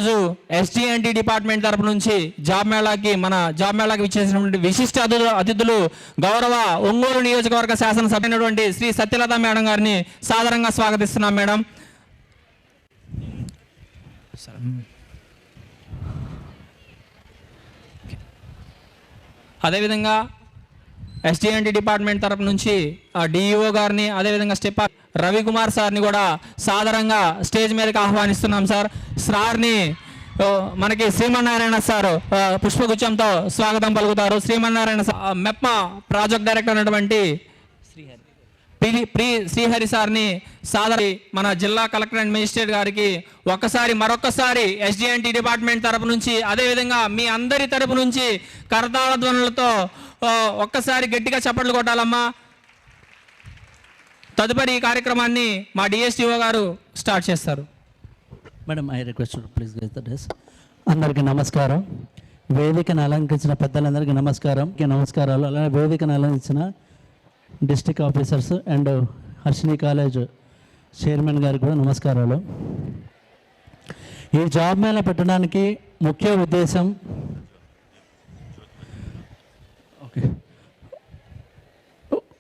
ఈరోజు ఎస్టీఎన్టీ డిపార్ట్మెంట్ తరపు నుంచి మన జాబ్ మేళాకి ఇచ్చేసినటువంటి విశిష్ట అతిథులు గౌరవ ఒంగోలు నియోజకవర్గ శాసనసభ్యునటువంటి శ్రీ సత్యలత మేడం గారిని సాదరంగా స్వాగతిస్తున్నాం మేడం. అదేవిధంగా ఎస్టీఎన్టీ డిపార్ట్మెంట్ తరపు నుంచి డిఈఓ గారిని, అదేవిధంగా స్టెప్ రవికుమార్ సార్ని కూడా సాదరంగా స్టేజ్ మీదకి ఆహ్వానిస్తున్నాం. సార్ని మనకి శ్రీమన్నారాయణ సార్ పుష్పగుచ్చంతో స్వాగతం పలుకుతారు. శ్రీమన్నారాయణ మెప్ప ప్రాజెక్ట్ డైరెక్టర్ అయినటువంటి శ్రీహరి సార్ని మన జిల్లా కలెక్టర్ అండ్ మేజిస్ట్రేట్ గారికి మరొక్కసారి ఎస్డిఎన్టీ డిపార్ట్మెంట్ తరపు నుంచి, అదేవిధంగా మీ అందరి తరపు నుంచి కరతాళ ధ్వనులతో ఒక్కసారి గట్టిగా చప్పట్లు కొట్టాలమ్మా. తదుపరి ఈ కార్యక్రమాన్ని మా డిఎస్టిఓ గారు స్టార్ట్ చేస్తారు. మేడం, ఐ రిక్వెస్ట్ ప్లీజ్ అందరికీ నమస్కారం. వేదికను అలంకరించిన పెద్దలందరికీ నమస్కారాలు. అలాగే వేదికను అలంకరించిన district officers and Harshini college chairman గారికి కూడా నమస్కారాలు. ఈ జాబ్ మేళా పెట్టడానికి ముఖ్య ఉద్దేశం, ఓకే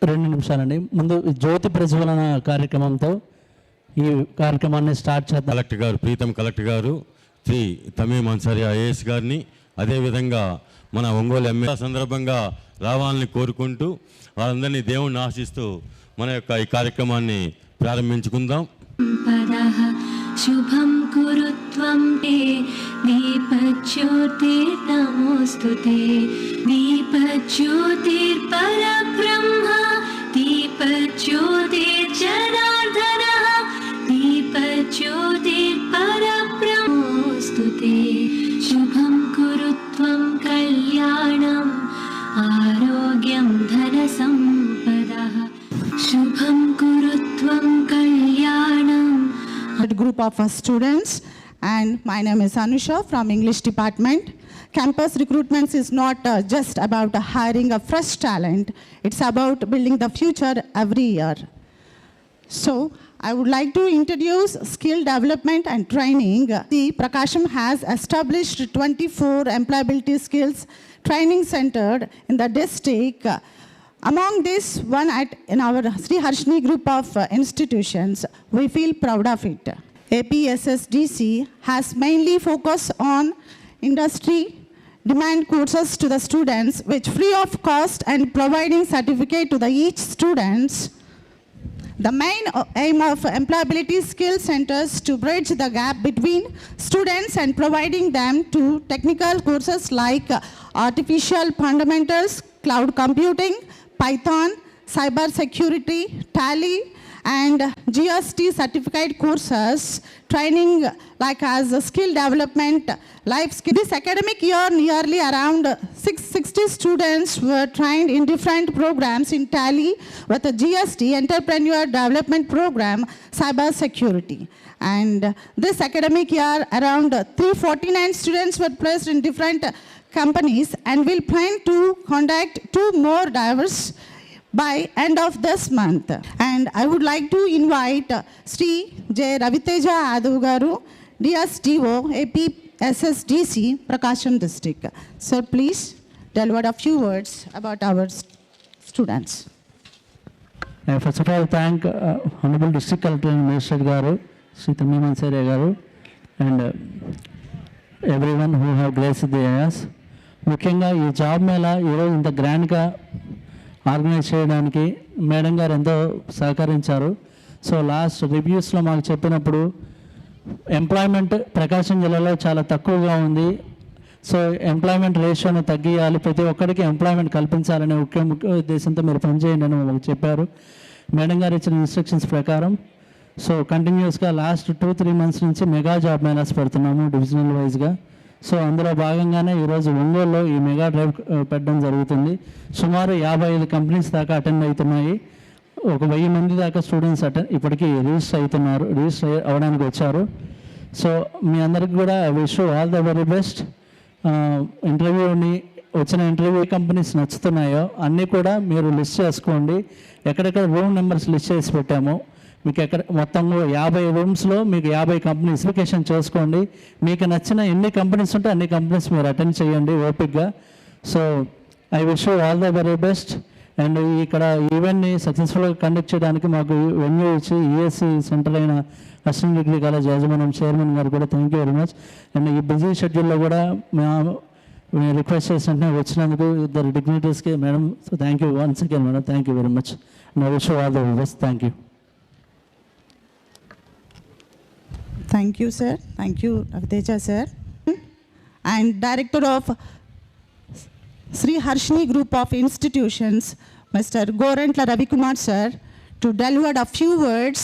2 నిమిషాలండి. ముందు జ్యోతి ప్రజ్వలన కార్యక్రమంతో ఈ కార్యక్రమాన్ని స్టార్ట్ చేద్దాం. ప్రీతం కలెక్టర్ గారు శ్రీ తమీం అన్సారీ ఐఏఎస్ గారిని, అదేవిధంగా మన ఒంగోలు ఎమ్మెల్యే సందర్భంగా రావాలని కోరుకుంటూ వాళ్ళందరినీ దేవుణ్ణి ఆశిస్తూ మన యొక్క ఈ కార్యక్రమాన్ని ప్రారంభించుకుందాం. శుభం కురుత్వం తే దీపజ్యోతిర్నమోస్తుతే దీపజ్యోతిర్పరబ్రహ్మ దీపజ్యోతిర్జనార్దనః దీపజ్యోతిర్పరబ్రహ్మోస్తుతే శుభం కురుత్వం కళ్యాణం ఆరోగ్యం ధనసంపదః శుభం కురుత్వం కళ్యాణం. Group of students, and my name is Anusha from English department. Campus recruitment is not just about hiring a fresh talent, it's about building the future every year. So I would like to introduce skill development and training. The Prakasham has established 24 employability skills training centered in the district. Among this one in our Sri Harshini group of institutions, we feel proud of it. APSSDC has mainly focused on industry demand courses to the students, which free of cost and providing certificate to each students. The main aim of employability skill centers to bridge the gap between students and providing them to technical courses like artificial fundamentals, cloud computing, Python, cyber security, Tally, and GST certificate courses, training like as skill development, life skill. This academic year, nearly around 660 students were trained in different programs in Tally with a GST, Entrepreneur Development Program, cyber security. And this academic year, around 349 students were placed in different companies, and we'll plan to conduct 2 more divers by end of this month. And I would like to invite Sri J. Raviteja Adu Garu, DSDO, APSSDC, Prakasham District. Sir, please deliver a few words about our students. First of all, thank Honorable District Collector and Magistrate Garu, Sri Tamim Ansari Garu, and everyone who have graced the areas. ముఖ్యంగా ఈ job Mela ఈరోజు ఇంత గ్రాండ్గా organise చేయడానికి madam గారు ఎంతో సహకరించారు. So last రివ్యూస్లో మాకు చెప్పినప్పుడు ఎంప్లాయ్మెంట్ ప్రకాశం జిల్లాలో చాలా తక్కువగా ఉంది. సో ఎంప్లాయ్మెంట్ రేషియోని తగ్గియాలి, ప్రతి ఒక్కరికి ఎంప్లాయ్మెంట్ కల్పించాలనే ముఖ్య ఉద్దేశంతో మీరు పనిచేయండి అని మాకు చెప్పారు. మేడం గారు ఇచ్చిన ఇన్స్ట్రక్షన్స్ ప్రకారం సో కంటిన్యూస్గా లాస్ట్ 2-3 మంత్స్ నుంచి మెగా జాబ్ మేళాస్ పెడుతున్నాము డివిజనల్ వైజ్గా. సో అందులో భాగంగానే ఈరోజు ఒంగోలులో ఈ మెగా డ్రైవ్ పెట్టడం జరుగుతుంది. సుమారు 55 కంపెనీస్ దాకా అటెండ్ అవుతున్నాయి. 1000 మంది దాకా స్టూడెంట్స్ ఇప్పటికీ రిజిస్టర్ అవ్వడానికి వచ్చారు. సో మీ అందరికి కూడా wish all the very best. వచ్చిన ఇంటర్వ్యూ కంపెనీస్ నచ్చుతున్నాయో అన్నీ కూడా మీరు లిస్ట్ చేసుకోండి. ఎక్కడెక్కడ రూమ్ నెంబర్స్ లిస్ట్ చేసి పెట్టాము. మీకు ఎక్కడ మొత్తంలో 50 రూమ్స్లో మీకు 50 కంపెనీ స్పెసిఫికేషన్ చేసుకోండి. మీకు నచ్చిన ఎన్ని కంపెనీస్ ఉంటే అన్ని కంపెనీస్ మీరు అటెండ్ చేయండి ఓపిక్గా. So I wish you all the very best. And ఇక్కడ ఈవెంట్ని సక్సెస్ఫుల్గా కండక్ట్ చేయడానికి మాకు వెన్యూ ఇచ్చి ఈఎస్సి సెంటర్ అయిన అసిస్టెంట్ డిగ్రీ కాలేజ్ యాజమాన్యం చైర్మన్ గారు కూడా thank you very much. And ఈ బిజీ షెడ్యూల్లో కూడా మేము రిక్వెస్ట్ చేసినట్టు వచ్చినందుకు ఇద్దరు డిగ్నిటీస్కి madam, so thank you once again madam, thank you very much. And I wish you all the best. Thank you. Thank you, sir. Thank you, Raviteja, sir. And Director of Sri Harshini Group of Institutions, Mr. Gorantla Ravikumar, sir, to deliver a few words.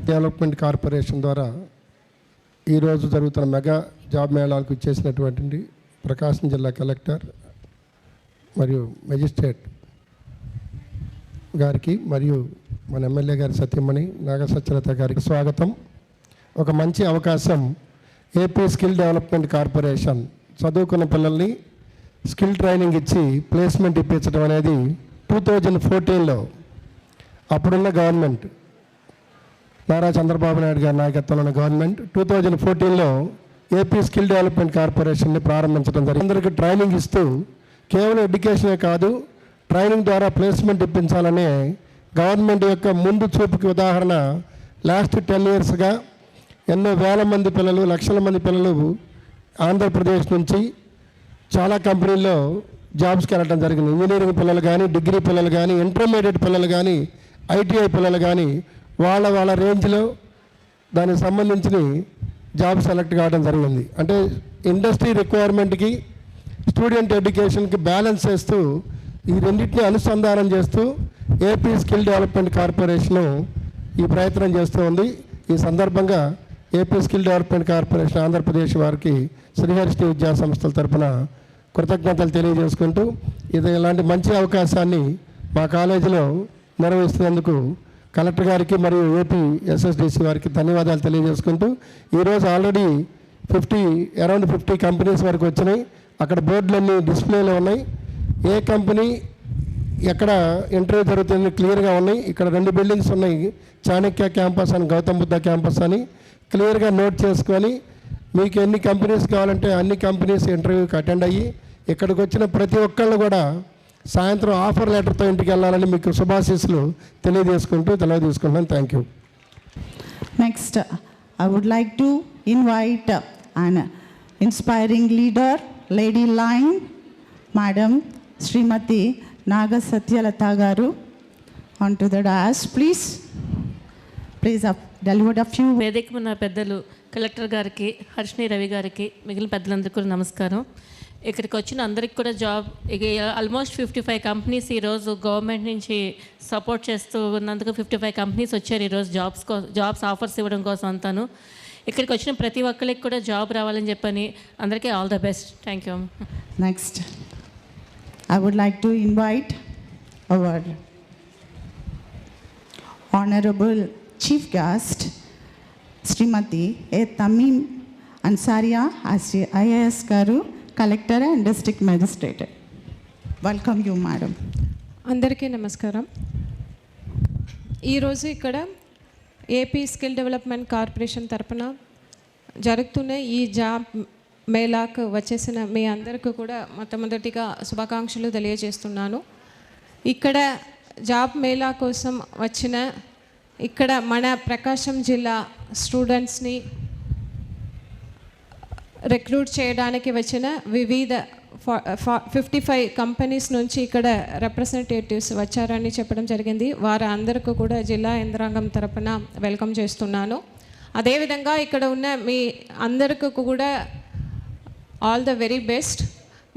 Development corporation ద్వారా ఈరోజు జరుగుతున్న mega job మేళాలకు ఇచ్చేసినటువంటి ప్రకాశం జిల్లా collector మరియు magistrate గారికి మరియు మన MLA గారి సత్యమణి నాగ సత్యలత గారికి స్వాగతం. ఒక మంచి అవకాశం. ఏపీ స్కిల్ డెవలప్మెంట్ కార్పొరేషన్ చదువుకున్న పిల్లల్ని స్కిల్ ట్రైనింగ్ ఇచ్చి ప్లేస్మెంట్ ఇప్పించడం అనేది 2014లో అప్పుడున్న గవర్నమెంట్ నారా చంద్రబాబు నాయుడు గారి నాయకత్వంలో ఉన్న గవర్నమెంట్ 2014లో ఏపీ స్కిల్ డెవలప్మెంట్ కార్పొరేషన్ని ప్రారంభించడం జరిగింది. అందరికీ ట్రైనింగ్ ఇస్తూ కేవలం ఎడ్యుకేషనే కాదు, ట్రైనింగ్ ద్వారా ప్లేస్మెంట్ ఇప్పించాలనే గవర్నమెంట్ యొక్క ముందు చూపుకి ఉదాహరణ లాస్ట్ 10 ఇయర్స్గా ఎన్నో వేల మంది పిల్లలు, లక్షల మంది పిల్లలు ఆంధ్రప్రదేశ్ నుంచి చాలా కంపెనీల్లో జాబ్స్కి వెళ్ళడం జరిగింది. ఇంజనీరింగ్ పిల్లలు కానీ, డిగ్రీ పిల్లలు కానీ, ఇంటర్మీడియట్ పిల్లలు కానీ, ఐటీఐ పిల్లలు కానీ వాళ్ళ రేంజ్లో దానికి సంబంధించిన జాబ్ సెలెక్ట్ కావడం జరిగింది. అంటే ఇండస్ట్రీ రిక్వైర్మెంట్కి స్టూడెంట్ ఎడ్యుకేషన్కి బ్యాలెన్స్ చేస్తూ ఈ రెండింటిని అనుసంధానం చేస్తూ ఏపీ స్కిల్ డెవలప్మెంట్ కార్పొరేషను ఈ ప్రయత్నం చేస్తూ ఉంది. ఈ సందర్భంగా AP skill development corporation Andhra Pradesh వారికి శ్రీహరిష్ఠి విద్యా సంస్థల తరఫున కృతజ్ఞతలు తెలియజేసుకుంటూ ఇలాంటి మంచి అవకాశాన్ని మా కాలేజీలో నిర్వహిస్తున్నందుకు కలెక్టర్ గారికి మరియు ఏపీ ఎస్ఎస్డిసి వారికి ధన్యవాదాలు తెలియజేసుకుంటూ ఈరోజు ఆల్రెడీ అరౌండ్ 50 కంపెనీస్ వరకు వచ్చినాయి. అక్కడ బోర్డులన్నీ డిస్ప్లేలో ఉన్నాయి. ఏ కంపెనీ ఎక్కడ ఇంటర్వ్యూ జరుగుతుంది క్లియర్గా ఉన్నాయి. ఇక్కడ 2 బిల్డింగ్స్ ఉన్నాయి, చాణక్య క్యాంపస్ అని, గౌతమ్ బుద్ధ క్యాంపస్ అని. క్లియర్గా నోట్ చేసుకొని మీకు ఎన్ని కంపెనీస్ కావాలంటే అన్ని కంపెనీస్ ఇంటర్వ్యూకి అటెండ్ అయ్యి ఇక్కడికి వచ్చిన ప్రతి ఒక్కళ్ళు కూడా సాయంత్రం ఆఫర్ లెటర్తో ఇంటికి వెళ్ళాలని మీకు శుభాశీస్సులు తెలియజేసుకుంటూ తీసుకుంటున్నాను. Thank you. Next, I would like to invite an inspiring leader, Lady Line, Madam Srimati Naga Satyalata Garu, onto the dais, please. Please deliver a few. వేదిక ఉన్న పెద్దలు కలెక్టర్ గారికి, హర్షిని రవి గారికి, మిగిలిన పెద్దలందరికీ కూడా నమస్కారం. ఇక్కడికి వచ్చిన అందరికి కూడా జాబ్ ఆల్మోస్ట్ 55 కంపెనీస్ ఈరోజు గవర్నమెంట్ నుంచి సపోర్ట్ చేస్తూ ఉన్నందుకు 55 కంపెనీస్ వచ్చారు ఈరోజు జాబ్స్ ఆఫర్స్ ఇవ్వడం కోసం అంతాను. ఇక్కడికి వచ్చిన ప్రతి ఒక్కరికి కూడా జాబ్ రావాలని చెప్పని అందరికీ all the best. Thank you. Next, I would like to invite our Honorable Chief Guest, Srimati A. Tamim Ansaria, IAS Garu, Collector and District Magistrate. Welcome you, Madam. అందరికీ నమస్కారం. ఈరోజు ఇక్కడ ఏపీ స్కిల్ డెవలప్మెంట్ కార్పొరేషన్ తరపున జరుగుతున్న ఈ job మేళాకు వచ్చేసిన మీ అందరికీ కూడా మొట్టమొదటిగా శుభాకాంక్షలు తెలియజేస్తున్నాను. ఇక్కడ జాబ్ మేళా కోసం వచ్చిన ఇక్కడ మన ప్రకాశం జిల్లా స్టూడెంట్స్ని రిక్రూట్ చేయడానికి వచ్చిన వివిధ 55 కంపెనీస్ నుంచి ఇక్కడ రిప్రజెంటేటివ్స్ వచ్చారని చెప్పడం జరిగింది. వారు అందరికీ కూడా జిల్లా యంత్రాంగం తరపున వెల్కమ్ చేస్తున్నాను. అదేవిధంగా ఇక్కడ ఉన్న మీ అందరికీ కూడా ఆల్ ద వెరీ బెస్ట్.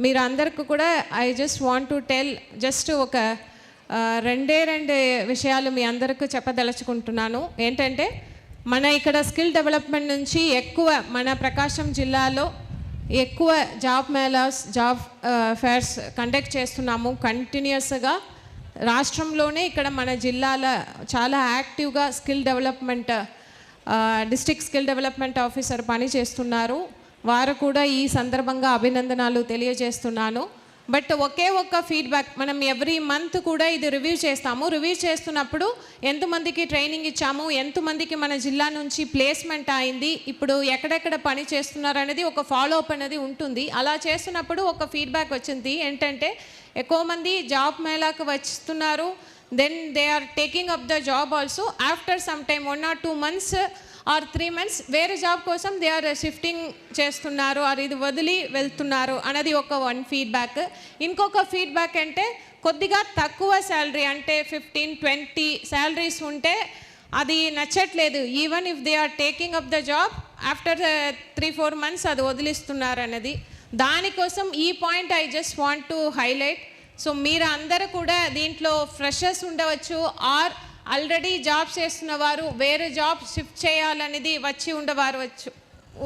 మీరు అందరికీ కూడా I just want to tell just ఒక రెండే విషయాలు మీ అందరికీ చెప్పదలుచుకుంటున్నాను. ఏంటంటే మన ఇక్కడ స్కిల్ డెవలప్మెంట్ నుంచి ఎక్కువ మన ప్రకాశం జిల్లాలో ఎక్కువ job melas, job fares conduct చేస్తున్నాము కంటిన్యూస్గా. రాష్ట్రంలోనే ఇక్కడ మన జిల్లాలో చాలా యాక్టివ్గా skill development district skill development officer పని చేస్తున్నారు. వారు కూడా ఈ సందర్భంగా అభినందనలు తెలియజేస్తున్నాను. బట్ ఒకే ఒక్క ఫీడ్బ్యాక్, మనం ఎవ్రీ మంత్ కూడా ఇది రివ్యూ చేస్తాము. రివ్యూ చేస్తున్నప్పుడు ఎంతమందికి ట్రైనింగ్ ఇచ్చాము, ఎంతమందికి మన జిల్లా నుంచి ప్లేస్మెంట్ అయింది, ఇప్పుడు ఎక్కడెక్కడ పని చేస్తున్నారు అనేది ఒక ఫాలో అప్ అనేది ఉంటుంది. అలా చేస్తున్నప్పుడు ఒక ఫీడ్బ్యాక్ వచ్చింది ఏంటంటే, ఎక్కువ మంది జాబ్ మేళాకు వస్తున్నారు, then they are taking up the job also. After some time 1 or 2 months or 3 months వేరే జాబ్ కోసం దే ఆర్ షిఫ్టింగ్ చేస్తున్నారు, ఆర్ ఇది వదిలి వెళ్తున్నారు అనేది ఒక వన్ ఫీడ్బ్యాక్. ఇంకొక ఫీడ్బ్యాక్ అంటే కొద్దిగా తక్కువ శాలరీ అంటే 15-20 శాలరీస్ ఉంటే అది నచ్చట్లేదు. Even if they are taking up the job after 3-4 months అది వదిలిస్తున్నారు అనేది. దానికోసం ఈ point I just want to highlight. So మీరు అందరూ కూడా దీంట్లో ఫ్రెషర్స్ ఉండవచ్చు, ఆర్ ఆల్రెడీ జాబ్ చేస్తున్న వారు వేరే జాబ్ షిఫ్ట్ చేయాలనేది వచ్చి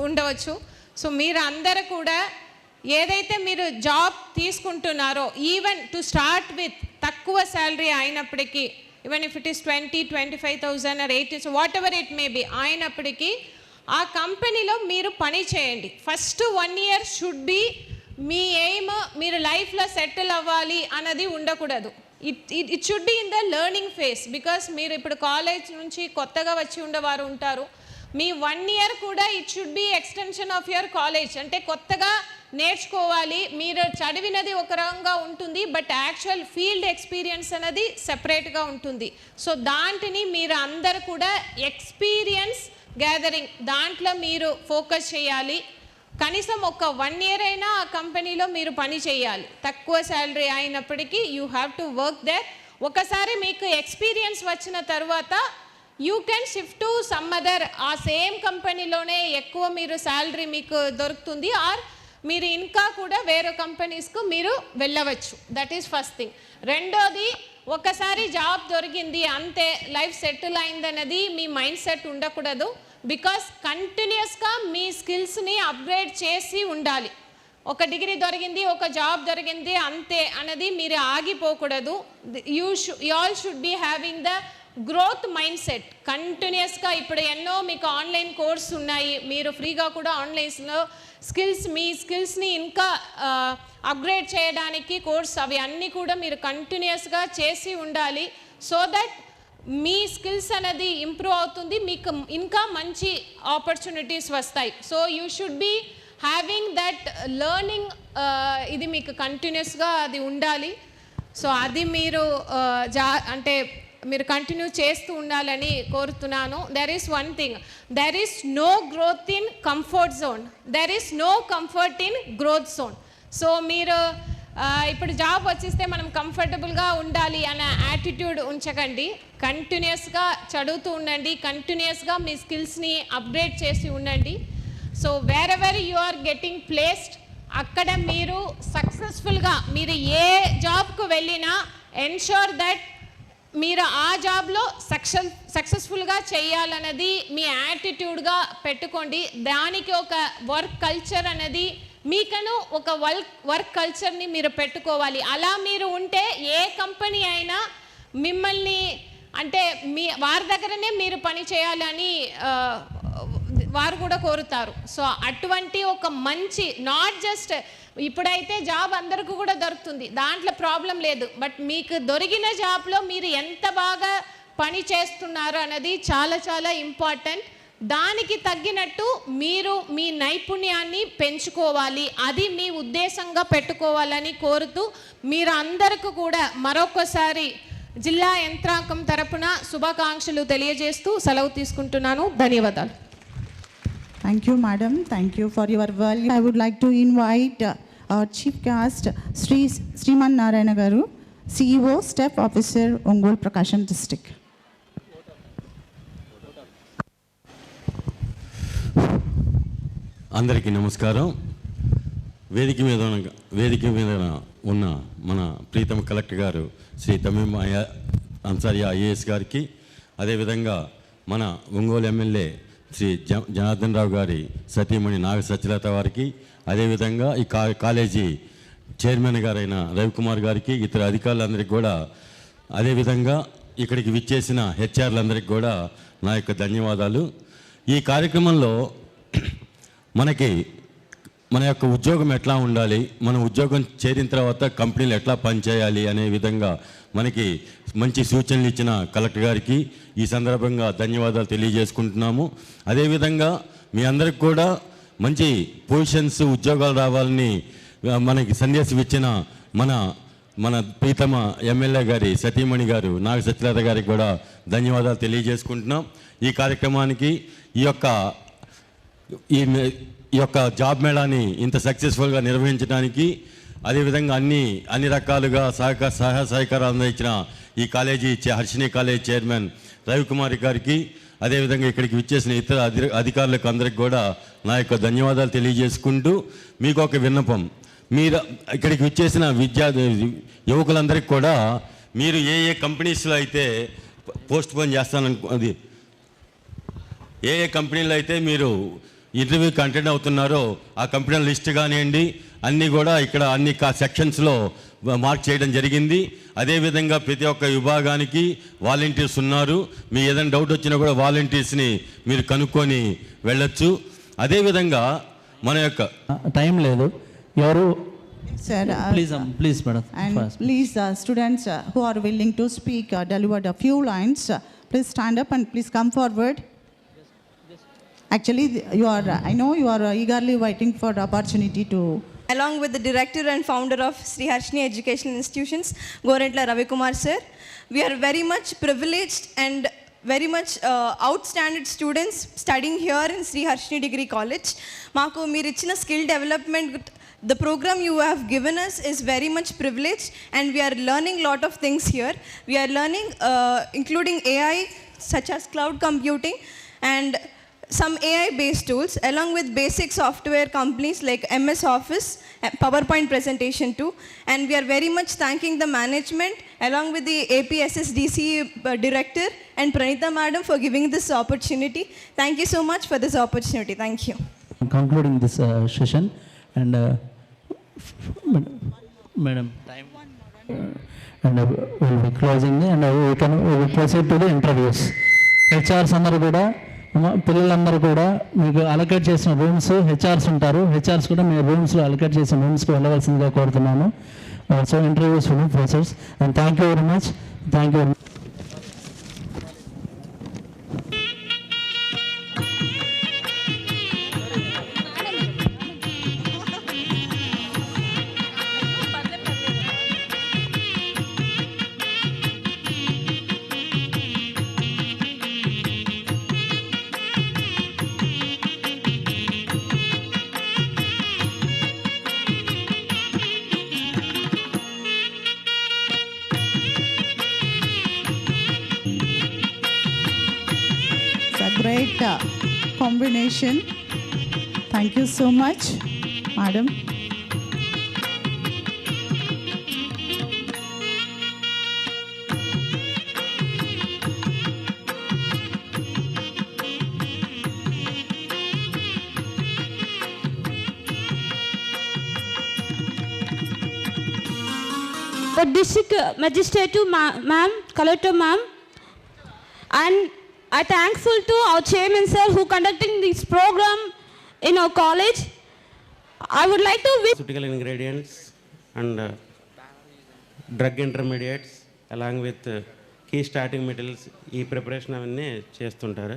ఉండవచ్చు. సో మీరు అందరూ కూడా ఏదైతే మీరు జాబ్ తీసుకుంటున్నారో, ఈవెన్ టు స్టార్ట్ విత్ తక్కువ శాలరీ అయినప్పటికీ, even if it is 20,000-25,000 or 18,000 whatever it may be అయినప్పటికీ ఆ కంపెనీలో మీరు పని చేయండి. ఫస్ట్ 1 year షుడ్ బి మీ ఎయిమ్ మీరు లైఫ్లో సెటిల్ అవ్వాలి అన్నది ఉండకూడదు. It should be in the learning phase. Because మీరు ఇప్పుడు కాలేజ్ నుంచి కొత్తగా వచ్చి ఉండేవారు ఉంటారు, మీ 1 year కూడా it should be extension of your college. అంటే కొత్తగా నేర్చుకోవాలి, మీరు చదివినది ఒక రకంగా ఉంటుంది, బట్ యాక్చువల్ ఫీల్డ్ ఎక్స్పీరియన్స్ అనేది సెపరేట్గా ఉంటుంది. సో దాంట్ని మీరు అందరు కూడా ఎక్స్పీరియన్స్ గ్యాదరింగ్ దాంట్లో మీరు ఫోకస్ చేయాలి. కనీసం ఒక 1 year అయినా ఆ కంపెనీలో మీరు పని చేయాలి. తక్కువ శాలరీ అయినప్పటికీ you have to work there. ఒకసారి మీకు ఎక్స్పీరియన్స్ వచ్చిన తర్వాత you can shift to some other, ఆ సేమ్ కంపెనీలోనే ఎక్కువ మీరు శాలరీ మీకు దొరుకుతుంది, ఆర్ మీరు ఇంకా కూడా వేరే కంపెనీస్కు మీరు వెళ్ళవచ్చు. That is first thing. రెండోది, ఒకసారి జాబ్ దొరికింది అంతే లైఫ్ సెటిల్ అయిందనేది మీ మైండ్ సెట్ ఉండకూడదు. బికాస్ కంటిన్యూస్గా మీ స్కిల్స్ని అప్గ్రేడ్ చేసి ఉండాలి. ఒక డిగ్రీ దొరికింది, ఒక జాబ్ దొరికింది అంతే అనేది మీరు ఆగిపోకూడదు. You all should be having the growth mindset. కంటిన్యూస్గా ఇప్పుడు ఎన్నో మీకు ఆన్లైన్ కోర్స్ ఉన్నాయి, మీరు ఫ్రీగా కూడా ఆన్లైన్స్లో మీ స్కిల్స్ని ఇంకా అప్గ్రేడ్ చేయడానికి కోర్స్ అవి అన్నీ కూడా మీరు కంటిన్యూస్గా చేసి ఉండాలి. సో దట్ మీ స్కిల్స్ అనేది ఇంప్రూవ్ అవుతుంది, మీకు ఇంకా మంచి ఆపర్చునిటీస్ వస్తాయి. So you should be having that learning, ఇది మీకు కంటిన్యూస్గా అది ఉండాలి. సో అది మీరు అంటే మీరు కంటిన్యూ చేస్తూ ఉండాలని కోరుతున్నాను. There is one thing, there is no growth in comfort zone, there is no comfort in growth zone. So మీరు ఇప్పుడు జాబ్ వచ్చేస్తే మనం కంఫర్టబుల్గా ఉండాలి అనే యాటిట్యూడ్ ఉంచకండి. కంటిన్యూస్గా చదువుతూ ఉండండి, కంటిన్యూస్గా మీ స్కిల్స్ని అప్గ్రేడ్ చేసి ఉండండి. So wherever you are getting placed అక్కడ మీరు సక్సెస్ఫుల్గా మీరు ఏ జాబ్కు వెళ్ళినా ఎన్షూర్ దట్ మీరు ఆ జాబ్లో సక్సెస్ఫుల్గా చేయాలన్నది మీ యాటిట్యూడ్గా పెట్టుకోండి. దానికి ఒక వర్క్ కల్చర్ అనేది మీకను ఒక వర్క్ కల్చర్ని మీరు పెట్టుకోవాలి. అలా మీరు ఉంటే ఏ కంపెనీ అయినా మిమ్మల్ని అంటే వారి దగ్గరనే మీరు పని చేయాలని వారు కూడా కోరుతారు. సో అటువంటి ఒక మంచి, నాట్ జస్ట్ ఇప్పుడైతే జాబ్ అందరికీ కూడా దొరుకుతుంది, దాంట్లో ప్రాబ్లం లేదు, బట్ మీకు దొరికిన జాబ్లో మీరు ఎంత బాగా పని చేస్తున్నారు అన్నది చాలా చాలా ఇంపార్టెంట్. దానికి తగ్గినట్టు మీరు మీ నైపుణ్యాన్ని పెంచుకోవాలి, అది మీ ఉద్దేశంగా పెట్టుకోవాలని కోరుతూ మీరు అందరికీ కూడా మరొకసారి జిల్లా యంత్రాంగం తరపున శుభాకాంక్షలు తెలియజేస్తూ సెలవు తీసుకుంటున్నాను. ధన్యవాదాలు. Thank you, madam. Thank you for your value. I would like to invite our chief guest, Sriman Narayana Garu, CEO, Staff Officer, Ongole Prakasam District. అందరికీ నమస్కారం. వేదిక మీద ఉన్న మన ప్రీతమ కలెక్టర్ గారు శ్రీ తమీం అన్సారీ ఐఏఎస్ గారికి, అదేవిధంగా మన ఒంగోలు ఎమ్మెల్యే శ్రీ జనార్దన్ రావు గారి సతీమణి నాగ సత్యలత వారికి, అదేవిధంగా ఈ కాలేజీ చైర్మన్ గారైన రవికుమార్ గారికి, ఇతర అధికారులందరికీ కూడా, అదేవిధంగా ఇక్కడికి విచ్చేసిన హెచ్ఆర్లందరికీ కూడా నా యొక్క ధన్యవాదాలు. ఈ కార్యక్రమంలో మనకి మన యొక్క ఉద్యోగం ఎట్లా ఉండాలి, మన ఉద్యోగం చేరిన తర్వాత కంపెనీలు ఎట్లా పనిచేయాలి అనే విధంగా మనకి మంచి సూచనలు ఇచ్చిన కలెక్టర్ గారికి ఈ సందర్భంగా ధన్యవాదాలు తెలియజేసుకుంటున్నాము. అదేవిధంగా మీ అందరికి కూడా మంచి పొజిషన్స్, ఉద్యోగాలు రావాలని మనకి సందేశం ఇచ్చిన మన ప్రీతమ ఎమ్మెల్యే గారి సతీమణి గారు నాగ సత్యలత గారికి కూడా ధన్యవాదాలు తెలియజేసుకుంటున్నాం. ఈ కార్యక్రమానికి ఈ యొక్క జాబ్ మేళాని ఇంత సక్సెస్ఫుల్గా నిర్వహించడానికి, అదేవిధంగా అన్ని రకాలుగా సహాయ సహకారాలు అందించిన ఈ college Harshini college chairman Ravikumar గారికి, అదేవిధంగా ఇక్కడికి విచ్చేసిన ఇతర అధికారులకు అందరికి కూడా నా యొక్క ధన్యవాదాలు తెలియజేసుకుంటూ, మీకు ఒక విన్నపం. మీరు ఇక్కడికి విచ్చేసిన యువకులందరికీ కూడా మీరు ఏ కంపెనీస్లో అయితే పోస్ట్ పోన్ చేస్తాననుకోది, ఏ కంపెనీలో అయితే మీరు ఇంటర్వ్యూకి అటెండ్ అవుతున్నారో ఆ కంపెనీల లిస్ట్ కానివ్వండి, అన్నీ కూడా ఇక్కడ అన్ని సెక్షన్స్లో మార్క్ చేయడం జరిగింది. అదేవిధంగా ప్రతి ఒక్క విభాగానికి వాలంటీర్స్ ఉన్నారు. మీ ఏదైనా డౌట్ వచ్చినా కూడా వాలంటీర్స్ని మీరు కనుక్కొని వెళ్ళొచ్చు. అదేవిధంగా మన యొక్క టైం లేదు, ఎవరు Sir, please madam, and please students who are willing to speak delivered a few lines, please stand up and please come forward. Actually I know you are eagerly waiting for the opportunity to. Along with the director and founder of Sri Harshini Educational Institutions, Gorentla Ravikumar sir, we are very much privileged and very much outstanding students studying here in Sri Harshini Degree College. Maaku meer ichina skill development, the program you have given us is very much privileged, and we are learning lot of things here. We are learning including AI such as cloud computing and some AI based tools, along with basic software companies like MS Office, PowerPoint presentation too. And we are very much thanking the management along with the APSSDC director and Pranita madam for giving this opportunity. Thank you so much for this opportunity. Thank you. Concluding this session, and madam, time, and we'll be closing, and we will proceed to the interviews. HRs అందరూ కూడా, పిల్లలందరూ కూడా మీకు allocate చేసిన rooms, HRs ఉంటారు, HRs కూడా మీ రూమ్స్లో allocate చేసిన రూమ్స్కి వెళ్ళవలసిందిగా కోరుతున్నాను. So interviews for professors, and thank you very much. Thank you. Great combination. Thank you so much, madam. The district magistrate ma'am, collector ma'am, and I thankful to our chairman sir who conducting this program in our college. I would like to wish pharmaceutical ingredients and drug intermediates along with key starting materials ఈ preparation అవన్నీ చేస్తుంటారు.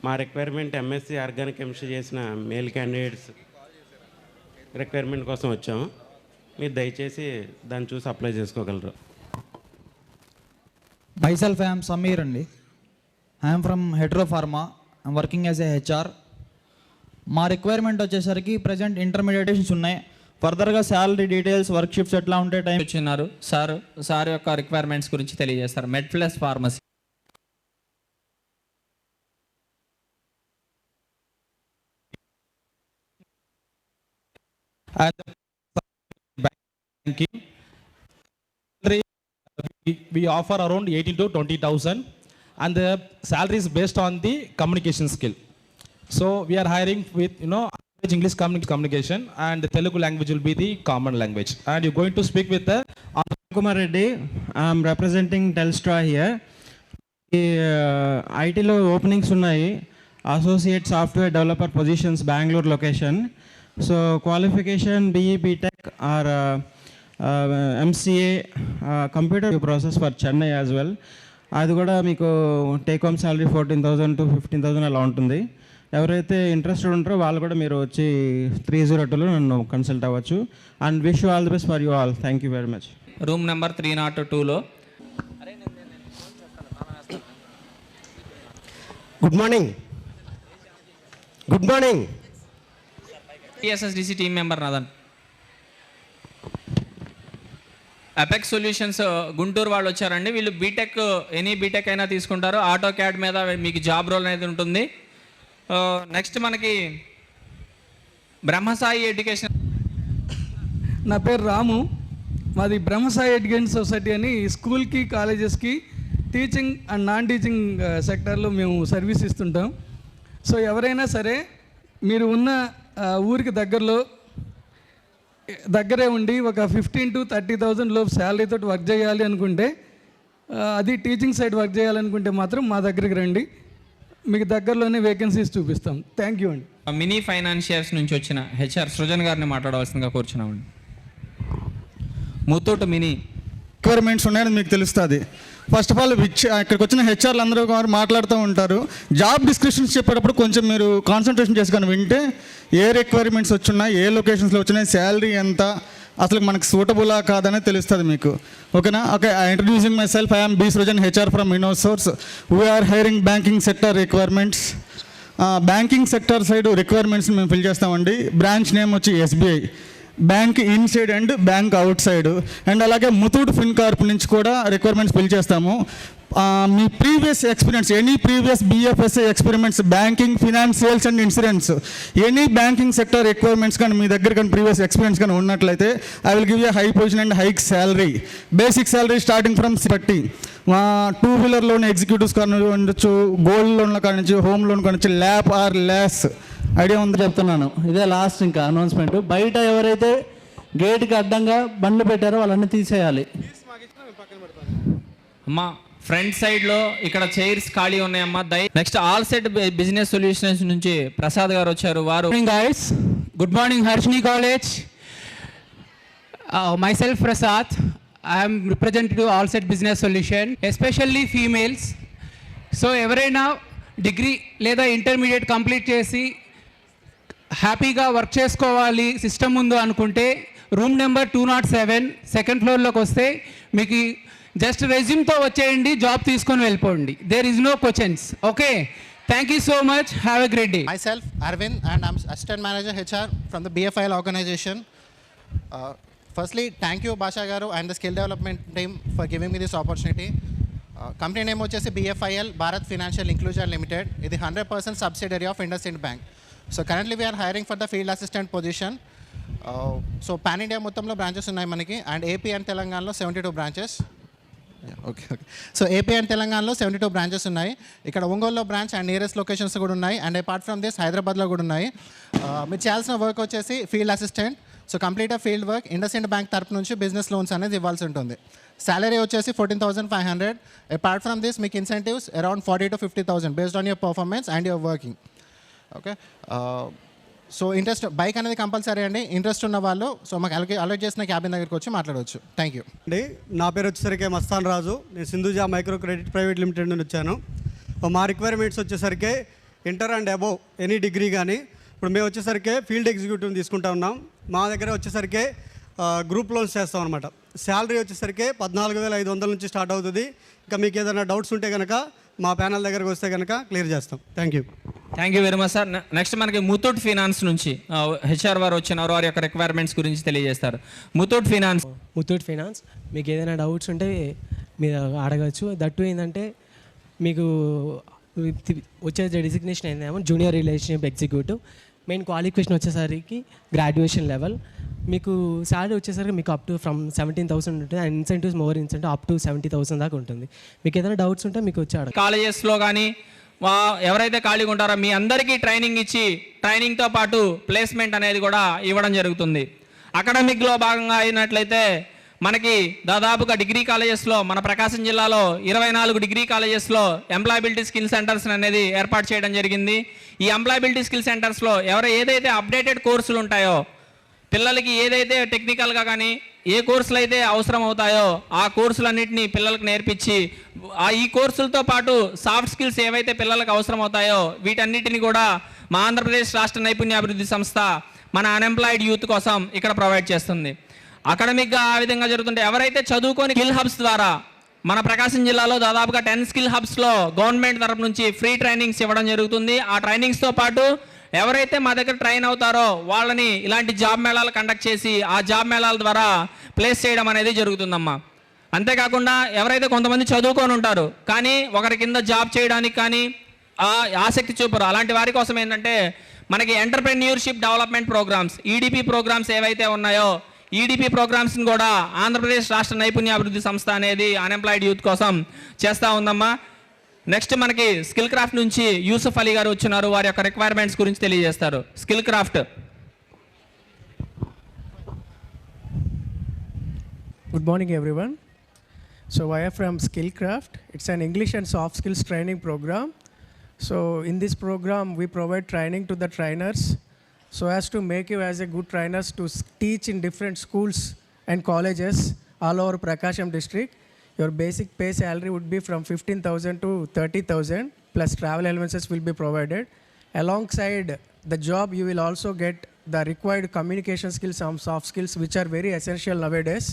మా requirement MSc organic chemistry చేసిన male candidates requirement కోసం వచ్చాము. మీరు దయచేసి దాన్ని చూసి అప్లై చేసుకోగలరు. Myself, I am Samir అండి. I am from Hetero Pharma. I am working as a HR. మా రిక్వైర్మెంట్ వచ్చేసరికి ప్రజెంట్ ఇంటర్మీడియేషన్స్ ఉన్నాయి. ఫర్దర్గా శాలరీ డీటెయిల్స్, వర్క్ షిఫ్ట్స్ ఎట్లా ఉంటాయి టైం ఇచ్చినారు. సార్ యొక్క రిక్వైర్మెంట్స్ గురించి తెలియజేస్తారు. MedPlus pharmacy we offer around 18 to 20,000, and the salary is based on the communication skill. So we are hiring with English communication, and the Telugu language will be the common language. And you're going to speak with the Kumar Reddy. I'm representing Telstra here. IT lo openings unnai, associate software developer positions Bangalore location. So qualification BE, BTech or MCA computer process for Chennai as well. అది కూడా మీకు take home salary 14,000 to 15,000 అలా ఉంటుంది. ఎవరైతే interested ఉంటారో వాళ్ళు కూడా మీరు వచ్చి 302లో నన్ను కన్సల్ట్ అవ్వచ్చు. And wish you all the best for you all. Thank you very much. Room number 302లో. Good morning. Good morning. TSSDC team member Nadan. Apex Solutions Guntur వాళ్ళు వచ్చారండి. వీళ్ళు బీటెక్, ఎనీ బీటెక్ అయినా తీసుకుంటారు. ఆటో క్యాడ్ మీద మీకు జాబ్ రోల్ అనేది ఉంటుంది. నెక్స్ట్ మనకి బ్రహ్మసాయి ఎడ్యుకేషన్. నా పేరు రాము. మాది బ్రహ్మసాయి ఎడ్యుకేషన్ సొసైటీ అని స్కూల్కి, కాలేజెస్కి టీచింగ్ అండ్ నాన్ టీచింగ్ సెక్టర్లో మేము సర్వీస్ ఇస్తుంటాం. సో ఎవరైనా సరే మీరు ఉన్న ఊరికి దగ్గరే ఉండి ఒక 15,000 to 30,000 లోపు శాలరీతో వర్క్ చేయాలి అనుకుంటే, అది టీచింగ్ సైడ్ వర్క్ చేయాలనుకుంటే మాత్రం మా దగ్గరికి రండి. మీకు దగ్గరలోనే వేకెన్సీస్ చూపిస్తాం. థ్యాంక్ యూ అండి. మినీ ఫైనాన్షియర్స్ నుంచి వచ్చిన హెచ్ఆర్ సృజన్ గారిని మాట్లాడవలసిందిగా కూర్చున్నామండి. ముత్తూట్ మినీ రిక్వైర్మెంట్స్ ఉన్నాయని మీకు తెలుస్తుంది. ఫస్ట్ ఆఫ్ ఆల్ ఇక్కడికి వచ్చిన హెచ్ఆర్లు అందరూ గారు మాట్లాడుతూ ఉంటారు. జాబ్ డిస్క్రిప్షన్స్ చెప్పేటప్పుడు కొంచెం మీరు కాన్సన్ట్రేషన్ చేసుకొని వింటే ఏ రిక్వైర్మెంట్స్ వచ్చున్నాయి, ఏ లొకేషన్స్లో వచ్చినాయి, శాలరీ ఎంత, అసలు మనకు సూటబులా కాదనే తెలుస్తుంది మీకు. ఓకేనా? Okay, introducing myself, I'm B Srujan, HR from Innosource. We're hiring banking sector requirements. Banking sector side requirements మేము ఫిల్ చేస్తామండి. బ్రాంచ్ నేమ్ వచ్చి SBI, bank inside and bank outside. And అలాగే ముతూట్ ఫిన్కార్ప్ నుంచి కూడా రిక్వైర్మెంట్స్ ఫిల్ చేస్తాము. మీ previous experience, any previous BFSI experiments, banking, finance, sales and insurance, any banking sector requirements కానీ మీ దగ్గర కానీ ప్రీవియస్ ఎక్స్పీరియన్స్ కానీ ఉన్నట్లయితే I will give you high position and hike salary. Basic salary starting from 30. 2-wheeler loan executives కానీ ఉండొచ్చు, gold లోన్లో కానీ, హోమ్ లోన్ కానీ, ల్యాప్ ఆర్ ల్యాస్. ఐడియా ఉంది చెప్తున్నాను. ఇదే లాస్ట్ ఇంకా అనౌన్స్మెంట్. బయట ఎవరైతే గేట్కి అడ్డంగా బండ్లు పెట్టారో వాళ్ళన్నీ తీసేయాలి. అమ్మా ఫ్రంట్ సైడ్లో ఇక్కడ చైర్స్ ఖాళీ ఉన్నాయమ్మా. Next all set business solutions నుంచి ప్రసాద్ గారు వచ్చారు. వారు guys, good morning Harshni College. Myself Prasad, I am representative of All Set Business Solution, especially females. So ఎవరైనా డిగ్రీ లేదా ఇంటర్మీడియట్ కంప్లీట్ చేసి హ్యాపీగా వర్క్ చేసుకోవాలి సిస్టమ్ ముందు అనుకుంటే రూమ్ నెంబర్ 207 సెకండ్ ఫ్లోర్లోకి వస్తే మీకు జస్ట్ రెజ్యూమ్తో వచ్చేయండి, జాబ్ తీసుకొని వెళ్ళిపోండి. There is no questions. Okay, thank you so much. Have a great day. Myself Arvind and I'm Assistant Manager HR from the BFIL organization. Firstly, thank you Basha Garu and the Skill Development team for giving me this opportunity. Company name వచ్చేసి BFIL, Bharat Financial Inclusion Limited. ఇది 100% subsidiary of IndusInd Bank. So currently we are hiring for the field assistant position. So pan India మొత్తంలో branches ఉన్నాయి మనకి, and AP and తెలంగాణలో 72 branches. Okay. So AP and తెలంగాణలో 72 branches ఉన్నాయి. ఇక్కడ ఒంగోలులో branch and nearest locations కూడా ఉన్నాయి. అండ్ అపార్ట్ ఫ్రమ్ దిస్ హైదరాబాద్లో కూడా ఉన్నాయి. మీరు చేయాల్సిన వర్క్ వచ్చేసి field assistant. So complete field work IndusInd Bank తరపు నుంచి బిజినెస్ లోన్స్ అనేది ఇవ్వాల్సి ఉంటుంది. సాలరీ వచ్చేసి 14,500. అపార్ట్ ఫ్రమ్ దిస్ మీకు incentives around 40,000 to 50,000 based on your performance and your working. Okay. So interest bike అనేది కంపల్సరీ అండి. ఇంట్రెస్ట్ ఉన్న వాళ్ళు సో మాకు అలర్ట్ చేసిన క్యాబిన్ దగ్గరికి వచ్చి మాట్లాడవచ్చు. థ్యాంక్ యూ అండి. నా పేరు వచ్చేసరికి మస్తాన్ రాజు. నేను Sindhuja micro credit private limited నుండి వచ్చాను. మా రిక్వైర్మెంట్స్ వచ్చేసరికి inter and above any degree కానీ. ఇప్పుడు మేము వచ్చేసరికి ఫీల్డ్ ఎగ్జిక్యూటివ్ తీసుకుంటా ఉన్నాం. మా దగ్గర వచ్చేసరికి గ్రూప్ లోన్స్ చేస్తాం అనమాట. శాలరీ వచ్చేసరికి 14,500 నుంచి స్టార్ట్ అవుతుంది. ఇంకా మీకు ఏదైనా డౌట్స్ ఉంటే కనుక మా ప్యానల్ దగ్గరకు వస్తే కనుక క్లియర్ చేస్తాం. Thank you. Thank you very much sir. Next మనకి ముతూట్ ఫైనాన్స్ నుంచి హెచ్ఆర్ వారు వచ్చినారు. వారి యొక్క రిక్వైర్మెంట్స్ గురించి తెలియజేస్తారు. ముతూట్ ఫైనాన్స్ మీకు ఏదైనా డౌట్స్ ఉంటే మీరు అడగచ్చు. దట్టు ఏంటంటే మీకు వచ్చే డిజిగ్నేషన్ ఏందేమో junior relationship executive. Main qualification వచ్చేసరికి గ్రాడ్యుయేషన్ లెవెల్. మీకు శాలరీ వచ్చేసరికి మీకు అప్ టు ఫ్రమ్ 17,000 ఉంటుంది. And incentives more incentive up to 70,000 దాకా ఉంటుంది. మీకు ఏదైనా డౌట్స్ ఉంటే మీకు వచ్చాడు. కాలేజెస్లో కానీ ఎవరైతే ఖాళీగా ఉంటారో మీ అందరికీ ట్రైనింగ్ ఇచ్చి ట్రైనింగ్తో పాటు ప్లేస్మెంట్ అనేది కూడా ఇవ్వడం జరుగుతుంది. అకాడమిక్లో భాగంగా అయినట్లయితే మనకి దాదాపుగా డిగ్రీ కాలేజెస్లో మన ప్రకాశం జిల్లాలో 24 డిగ్రీ కాలేజెస్లో ఎంప్లాయబిలిటీ స్కిల్ సెంటర్స్ అనేది ఏర్పాటు చేయడం జరిగింది. ఈ ఎంప్లాయబిలిటీ స్కిల్ సెంటర్స్లో ఏదైతే అప్డేటెడ్ కోర్సులు ఉంటాయో, పిల్లలకి ఏదైతే టెక్నికల్గా కానీ ఏ కోర్సులు అయితే అవసరం అవుతాయో ఆ కోర్సులన్నింటినీ పిల్లలకు నేర్పించి ఈ కోర్సులతో పాటు సాఫ్ట్ స్కిల్స్ ఏవైతే పిల్లలకు అవసరం అవుతాయో వీటన్నిటిని కూడా మా ఆంధ్రప్రదేశ్ రాష్ట్ర నైపుణ్యాభివృద్ధి సంస్థ మన అన్ఎంప్లాయిడ్ యూత్ కోసం ఇక్కడ ప్రొవైడ్ చేస్తుంది. అకాడమిక్గా ఆ విధంగా జరుగుతుంటే ఎవరైతే చదువుకొని స్కిల్ హబ్స్ ద్వారా మన ప్రకాశం జిల్లాలో దాదాపుగా 10 స్కిల్ హబ్స్లో గవర్నమెంట్ తరపు నుంచి ఫ్రీ ట్రైనింగ్స్ ఇవ్వడం జరుగుతుంది. ఆ ట్రైనింగ్స్తో పాటు ఎవరైతే మా దగ్గర ట్రైన్ అవుతారో వాళ్ళని ఇలాంటి జాబ్ మేళాలు కండక్ట్ చేసి ఆ జాబ్ మేళాల ద్వారా ప్లేస్ చేయడం అనేది జరుగుతుందమ్మా. అంతేకాకుండా ఎవరైతే కొంతమంది చదువుకొని ఉంటారు కానీ ఒకరి కింద జాబ్ చేయడానికి కానీ ఆసక్తి చూపరు, అలాంటి వారి కోసం ఏంటంటే మనకి entrepreneurship development programmes EDP programmes ఏవైతే ఉన్నాయో ఈడిపి ప్రోగ్రామ్స్ని కూడా ఆంధ్రప్రదేశ్ రాష్ట్ర నైపుణ్యాభివృద్ధి సంస్థ అనేది అన్ఎంప్లాయిడ్ యూత్ కోసం చేస్తూ ఉందమ్మా. నెక్స్ట్ మనకి స్కిల్ క్రాఫ్ట్ నుంచి యూసుఫ్ అలీ గారు వచ్చినారు, వారి యొక్క రిక్వైర్మెంట్స్ గురించి తెలియజేస్తారు. Skill craft. Good morning everyone. So I am from Skillcraft. It's an English and soft skills training program. So in this program we provide training to the trainers so as to make you as a good trainers to teach in different schools and colleges all over Prakasham district. Your basic pay salary would be from 15,000 to 30,000 plus travel allowances will be provided. Alongside the job you will also get the required communication skills and soft skills which are very essential nowadays.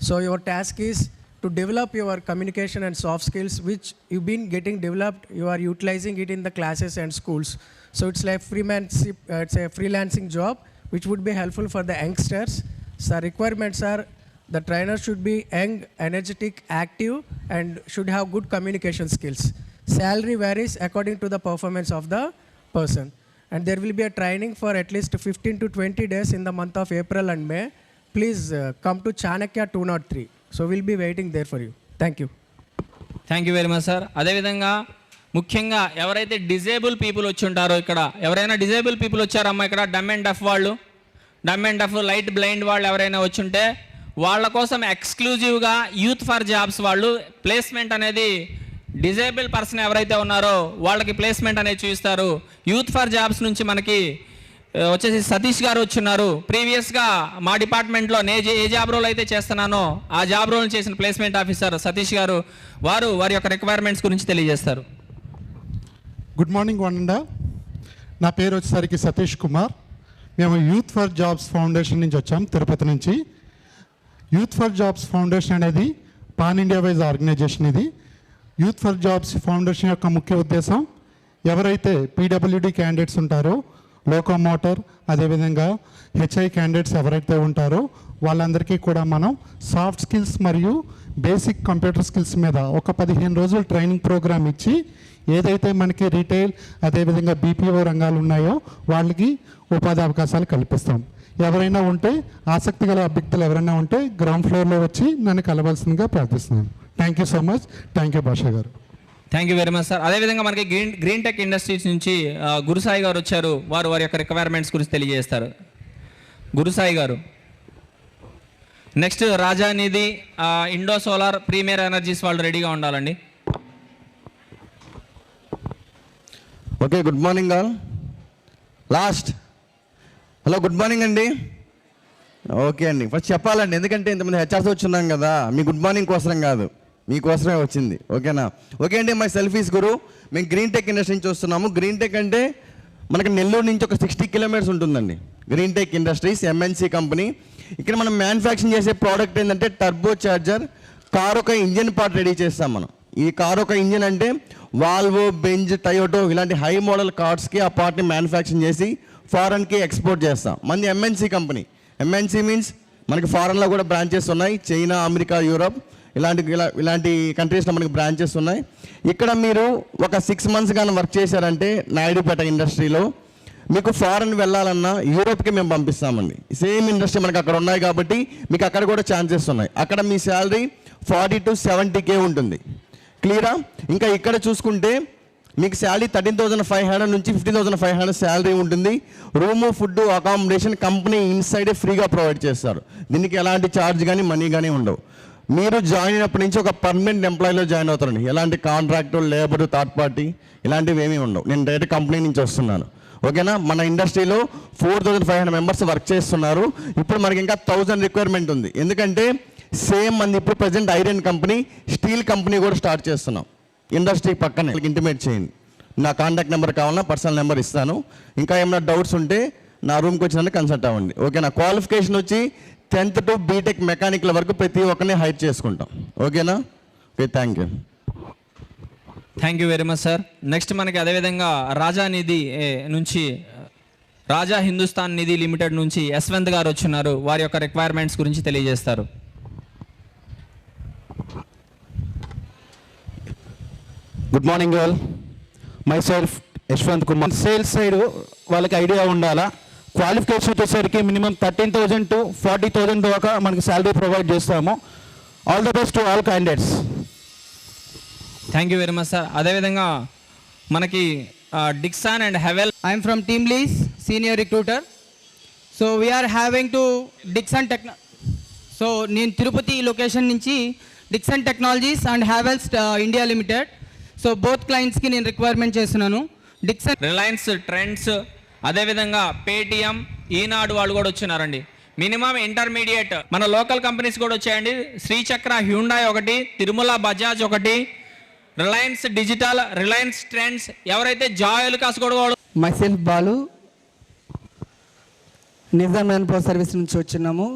So your task is to develop your communication and soft skills which you've been getting developed, you are utilizing it in the classes and schools. So it's like it's a freelancing job which would be helpful for the youngsters. So requirements are the trainer should be young, energetic, active and should have good communication skills. Salary varies according to the performance of the person. And there will be a training for at least 15 to 20 days in the month of April and May. Please come to Chanakya 203. So we'll be waiting there for you. Thank you. Thank you very much sir. అదేవిధంగా ముఖ్యంగా ఎవరైతే disable people వచ్చి ఉంటారో, ఇక్కడ ఎవరైనా disable people వచ్చారమ్మా, ఇక్కడ డమ్ and డఫ్ వాళ్ళు, డమ్ and డఫ్ light blind వాళ్ళు ఎవరైనా వచ్చి ఉంటే వాళ్ళ కోసం ఎక్స్క్లూజివ్గా యూత్ ఫర్ జాబ్స్ వాళ్ళు ప్లేస్మెంట్ అనేది డిజేబుల్ పర్సన్ ఎవరైతే ఉన్నారో వాళ్ళకి ప్లేస్మెంట్ అనేది చూపిస్తారు. యూత్ ఫర్ జాబ్స్ నుంచి మనకి వచ్చేసి సతీష్ గారు వచ్చున్నారు. ప్రీవియస్గా మా డిపార్ట్మెంట్లో నేను ఏ జాబ్ రోల్ అయితే చేస్తున్నానో ఆ జాబ్ రోల్ చేసిన ప్లేస్మెంట్ ఆఫీసర్ సతీష్ గారు, వారి యొక్క రిక్వైర్మెంట్స్ గురించి తెలియజేస్తారు. గుడ్ మార్నింగ్ వన్ అండ్ నా పేరు వచ్చేసరికి సతీష్ కుమార్. మేము యూత్ ఫర్ జాబ్స్ ఫౌండేషన్ నుంచి వచ్చాం, తిరుపతి నుంచి. యూత్ ఫర్ జాబ్స్ ఫౌండేషన్ అనేది పాన్ ఇండియా వైజ్ ఆర్గనైజేషన్. ఇది యూత్ ఫర్ జాబ్స్ ఫౌండేషన్ యొక్క ముఖ్య ఉద్దేశం ఎవరైతే పీడబ్ల్యూడీ క్యాండిడేట్స్ ఉంటారో, లోకో మోటార్, అదేవిధంగా హెచ్ఐ క్యాండిడేట్స్ ఎవరైతే ఉంటారో వాళ్ళందరికీ కూడా మనం సాఫ్ట్ స్కిల్స్ మరియు బేసిక్ కంప్యూటర్ స్కిల్స్ మీద ఒక 15 రోజులు ట్రైనింగ్ ప్రోగ్రామ్ ఇచ్చి ఏదైతే మనకి రీటైల్ అదేవిధంగా బీపీఓ రంగాలు ఉన్నాయో వాళ్ళకి ఉపాధి అవకాశాలు కల్పిస్తాం. ఎవరైనా ఉంటే ఆసక్తి గల అభ్యర్థులు ఎవరైనా ఉంటే గ్రౌండ్ ఫ్లోర్లో వచ్చి నన్ను కలవాల్సిందిగా ప్రార్థిస్తున్నాను. Thank you so much. Thank you భాష గారు. Thank you very much sir. అదేవిధంగా మనకి గ్రీన్ టెక్ ఇండస్ట్రీస్ నుంచి గురుసాయి గారు వచ్చారు, వారి యొక్క రిక్వైర్మెంట్స్ గురించి తెలియజేస్తారు. గురుసాయి గారు. Next Rajanidhi, Indo Solar, Premier Energies వాళ్ళు రెడీగా ఉండాలండి. Okay, good morning all. Last hello, good morning అండి. ఓకే అండి, ఫస్ట్ చెప్పాలండి ఎందుకంటే ఇంతమంది హెచ్ఆర్స్ వచ్చున్నాం కదా, మీ గుడ్ మార్నింగ్ కోసం కాదు, మీకోసమే వచ్చింది. ఓకేనా? ఓకే అండి, మై సెల్ఫీస్ గురు. మేము గ్రీన్ టెక్ ఇండస్ట్రీ నుంచి వస్తున్నాము. గ్రీన్ టెక్ అంటే మనకి నెల్లూరు నుంచి ఒక 60 కిలోమీటర్స్ ఉంటుందండి. Green tech industries MNC company. ఇక్కడ మనం మ్యానుఫ్యాక్చరింగ్ చేసే ప్రోడక్ట్ ఏంటంటే టర్బో చార్జర్. కార్ ఒక ఇంజిన్ పార్ట్ రెడీ చేస్తాం మనం. ఈ కార్ ఒక ఇంజిన్ అంటే వాల్వో, బెంజ్, టయోటో ఇలాంటి హై మోడల్ కార్స్కి ఆ పార్ట్ని మ్యానుఫ్యాక్చరింగ్ చేసి ఫారెన్కి ఎక్స్పోర్ట్ చేస్తాం. మంది ఎంఎన్సీ కంపెనీ. ఎంఎన్సీ మీన్స్ మనకి ఫారెన్లో కూడా బ్రాంచెస్ ఉన్నాయి, చైనా, అమెరికా, యూరప్ ఇలాంటి కంట్రీస్లో మనకి బ్రాంచెస్ ఉన్నాయి. ఇక్కడ మీరు ఒక 6 months కానీ వర్క్ చేశారంటే నాయుడుపేట ఇండస్ట్రీలో మీకు ఫారెన్ వెళ్ళాలన్నా యూరోప్కి మేము పంపిస్తామండి. సేమ్ ఇండస్ట్రీ మనకి అక్కడ ఉన్నాయి కాబట్టి మీకు అక్కడ కూడా ఛాన్సెస్ ఉన్నాయి. అక్కడ మీ శాలరీ 40 to 70K ఉంటుంది. క్లియరా? ఇంకా ఇక్కడ చూసుకుంటే మీకు శాలరీ 13,500 నుంచి 15,500 శాలరీ ఉంటుంది. రూము, ఫుడ్, అకామిడేషన్ కంపెనీ ఇన్సైడే ఫ్రీగా ప్రొవైడ్ చేస్తారు. దీనికి ఎలాంటి ఛార్జ్ కానీ మనీ కానీ ఉండవు. మీరు జాయిన్ అయినప్పటి నుంచి ఒక పర్మనెంట్ ఎంప్లాయీలో జాయిన్ అవుతారండి. ఎలాంటి కాంట్రాక్ట్, లేబర్, థర్డ్ పార్టీ ఇలాంటివి ఏమీ ఉండవు. నేను డైరెక్ట్ కంపెనీ నుంచి వస్తున్నాను. ఓకేనా? మన ఇండస్ట్రీలో 4,500 మెంబర్స్ వర్క్ చేస్తున్నారు. ఇప్పుడు మనకి ఇంకా 1,000 రిక్వైర్మెంట్ ఉంది. ఎందుకంటే సేమ్ మంది ఇప్పుడు present iron company, steel company కూడా స్టార్ట్ చేస్తున్నాం ఇండస్ట్రీ పక్కనే. ఇంటిమేట్ చేయండి. నా కాంటాక్ట్ నెంబర్ కావాలన్నా పర్సనల్ నెంబర్ ఇస్తాను. ఇంకా ఏమైనా డౌట్స్ ఉంటే నా రూమ్కి వచ్చినందుకు కన్సల్ట్ అవ్వండి. ఓకేనా? క్వాలిఫికేషన్ వచ్చి 10th to బీటెక్ మెకానికల్ వరకు ప్రతి ఒక్కరిని హైర్ చేసుకుంటాం. ఓకేనా? Okay, thank you very much sir. Next మనకి అదేవిధంగా రాజా నిధి నుంచి, రాజా హిందుస్థాన్ నిధి లిమిటెడ్ నుంచి యశ్వంత్ గారు వచ్చున్నారు. వారి యొక్క రిక్వైర్మెంట్స్ గురించి తెలియజేస్తారు. Good morning all. Myself Yashwant Kumar. Sales side వాళ్ళకి ఐడియా ఉండాలా. క్వాలిఫికేషన్ వచ్చేసరికి మినిమం 13,000 to 40,000 దాకా మనకి శాలరీ ప్రొవైడ్ చేస్తాము. All the best to all candidates. Thank you very much sir. అదేవిధంగా మనకి Dixon and Havell. I'm from TeamLease, senior recruiter. So we're having to Dixon so నేను Tirupati location నుంచి Dixon Technologies and Havells India Limited. So both క్లయింట్స్కి నేను requirement చేస్తున్నాను. Dixon, Reliance trends, అదేవిధంగా Paytm, ఈనాడు వాళ్ళు కూడా వచ్చినారండి. మినిమం ఇంటర్మీడియట్ మన local companies కూడా వచ్చాయండి. శ్రీచక్ర హ్యూండాయ్ ఒకటి, తిరుమల బజాజ్ ఒకటి, రిలయన్స్ డిజిటల్, రిలయన్స్ ట్రెండ్స్, ఎవరైతే జాయలుకాస్ కూడా. Myself Balu, Nizam manpower service నుంచి వచ్చినాము.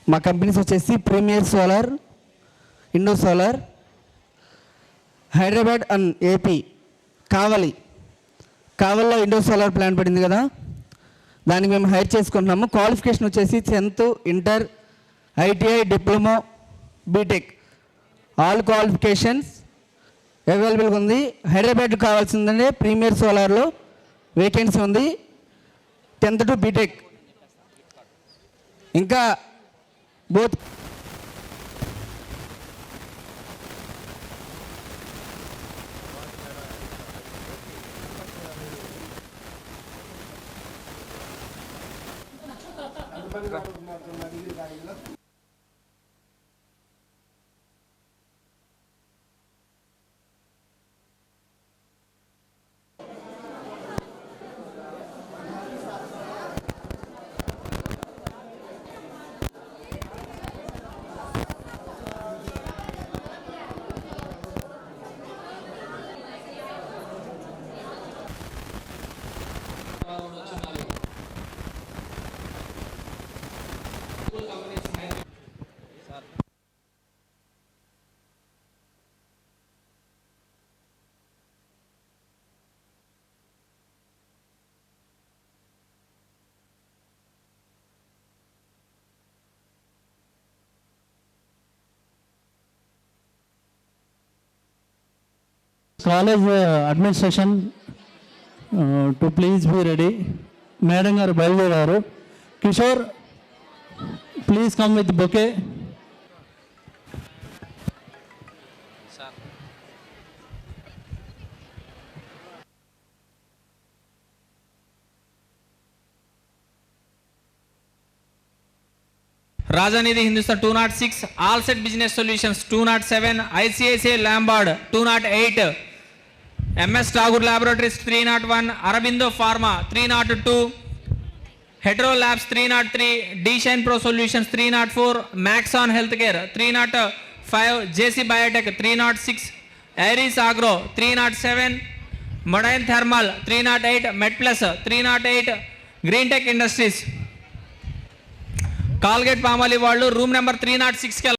మా కంపెనీస్ వచ్చేసి premier solar, Indo solar, Hyderabad and AP. కావల్లో ఇండో సోలార్ ప్లాంట్ పడింది కదా, దానికి మేము హైర్ చేసుకుంటున్నాము. క్వాలిఫికేషన్ వచ్చేసి 10th, inter, ITI, diploma, BTech all qualifications అవైలబుల్గా ఉంది. హైదరాబాద్ కావాల్సిందంటే ప్రీమియర్ సోలార్లో వేకెన్సీ ఉంది. 10th to BTech. ఇంకా both College administration to please be ready. Madam garu bayaldevaru. Kishore, please come with bouquet. Rajanidhi Hindustan 206, all set business solutions 207, ICICI Lombard 208, MS Tagore laboratories 301, Aurobindo pharma 302, Hetero labs 303, డీషైన్ pro solutions 304, Maxon health care 305, JC biotech 306, Iris agro 307, Modine thermal 308, MedPlus 308, green tech industries, Colgate Palmolive వాళ్ళు room number 306కి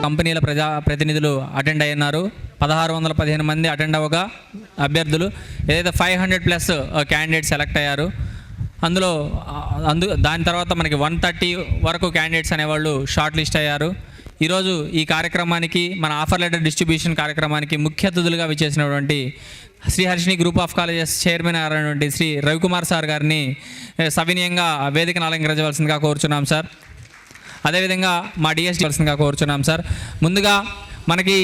కంపెనీల ప్రతినిధులు attend అయ్యున్నారు. 1615 మంది attend అవ్వగా అభ్యర్థులు ఏదైతే 500+ candidates select అయ్యారు. అందులో దాని తర్వాత మనకి 130 వరకు క్యాండిడేట్స్ అనేవాళ్ళు షార్ట్ లిస్ట్ అయ్యారు. ఈరోజు ఈ కార్యక్రమానికి మన ఆఫర్ లెటర్ డిస్ట్రిబ్యూషన్ కార్యక్రమానికి ముఖ్య అతిథులుగా విచ్చేసినటువంటి Sriharshini group of colleges chairman అయినటువంటి శ్రీ రవికుమార్ సార్ గారిని సవినీయంగా వేదికను అలంకరించవలసిందిగా కోరుచున్నాం సార్. అదేవిధంగా మా డిఎస్డి వలసిందిగా కోరుచున్నాం సార్. ముందుగా మనకి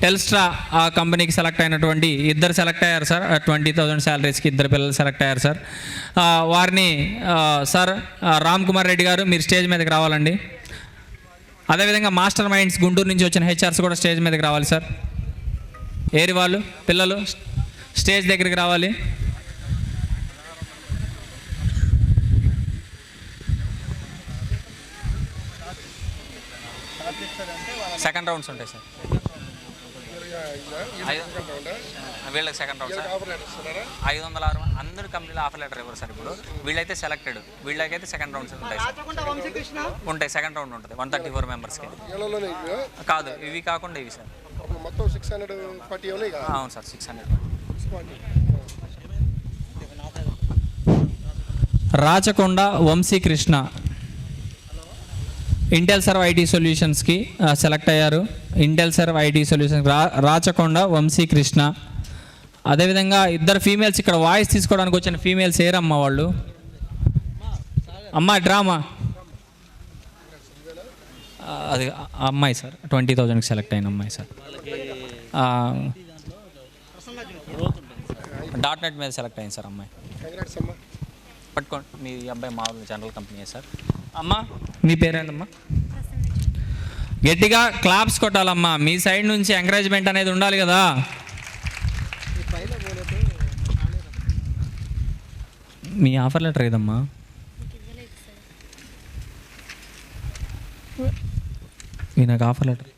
టెల్స్ట్రా ఆ కంపెనీకి సెలెక్ట్ అయినటువంటి ఇద్దరు సెలెక్ట్ అయ్యారు సార్. 20,000 శాలరీస్కి ఇద్దరు పిల్లలు సెలెక్ట్ అయ్యారు సార్. వారిని సార్ రామ్ కుమార్ రెడ్డి గారు మీరు స్టేజ్ మీదకి రావాలండి. అదేవిధంగా మాస్టర్ మైండ్స్ గుంటూరు నుంచి వచ్చిన హెచ్ఆర్స్ కూడా స్టేజ్ మీదకి రావాలి సార్. ఏరి వాళ్ళు పిల్లలు స్టేజ్ దగ్గరికి రావాలి. సెకండ్ రౌండ్స్ ఉంటాయి సార్. వీళ్ళకి సెకండ్ రౌండ్ సార్. 506 అందరు కంపెనీలో ఆఫర్ లెటర్ ఇవ్వరు సార్. ఇప్పుడు వీళ్ళైతే సెలెక్టెడ్, వీళ్ళకైతే సెకండ్ రౌండ్స్ ఉంటాయి సార్. ఉంటాయి సెకండ్ రౌండ్ ఉంటుంది 134 మెంబర్స్కి. కాదు ఇవి కాకుండా ఇవి సార్. అవును sir 600. Rachakonda Vamshikrishna Intel Serv IT సొల్యూషన్స్కి సెలెక్ట్ అయ్యారు. Intel Serv IT solutions Rachakonda Vamshikrishna. అదేవిధంగా ఇద్దరు ఫీమేల్స్ ఇక్కడ వాయిస్ తీసుకోవడానికి వచ్చిన ఫీమేల్స్ ఏరమ్మా వాళ్ళు? అమ్మాయి డ్రామా అది అమ్మాయి సార్ 20,000కి సెలెక్ట్ అయిన అమ్మాయి సార్. .NET మీద సెలెక్ట్ అయింది సార్ అమ్మాయి. పట్టుకోండి మీ అబ్బాయి మామూలు జనరల్ కంపెనీ సార్. అమ్మా మీ పేరేందమ్మా? గట్టిగా క్లాప్స్ కొట్టాలమ్మా. మీ సైడ్ నుంచి ఎంకరేజ్మెంట్ అనేది ఉండాలి కదా. మీ ఆఫర్ లెటర్ ఏదమ్మా? మీ నాకు ఆఫర్ లెటర్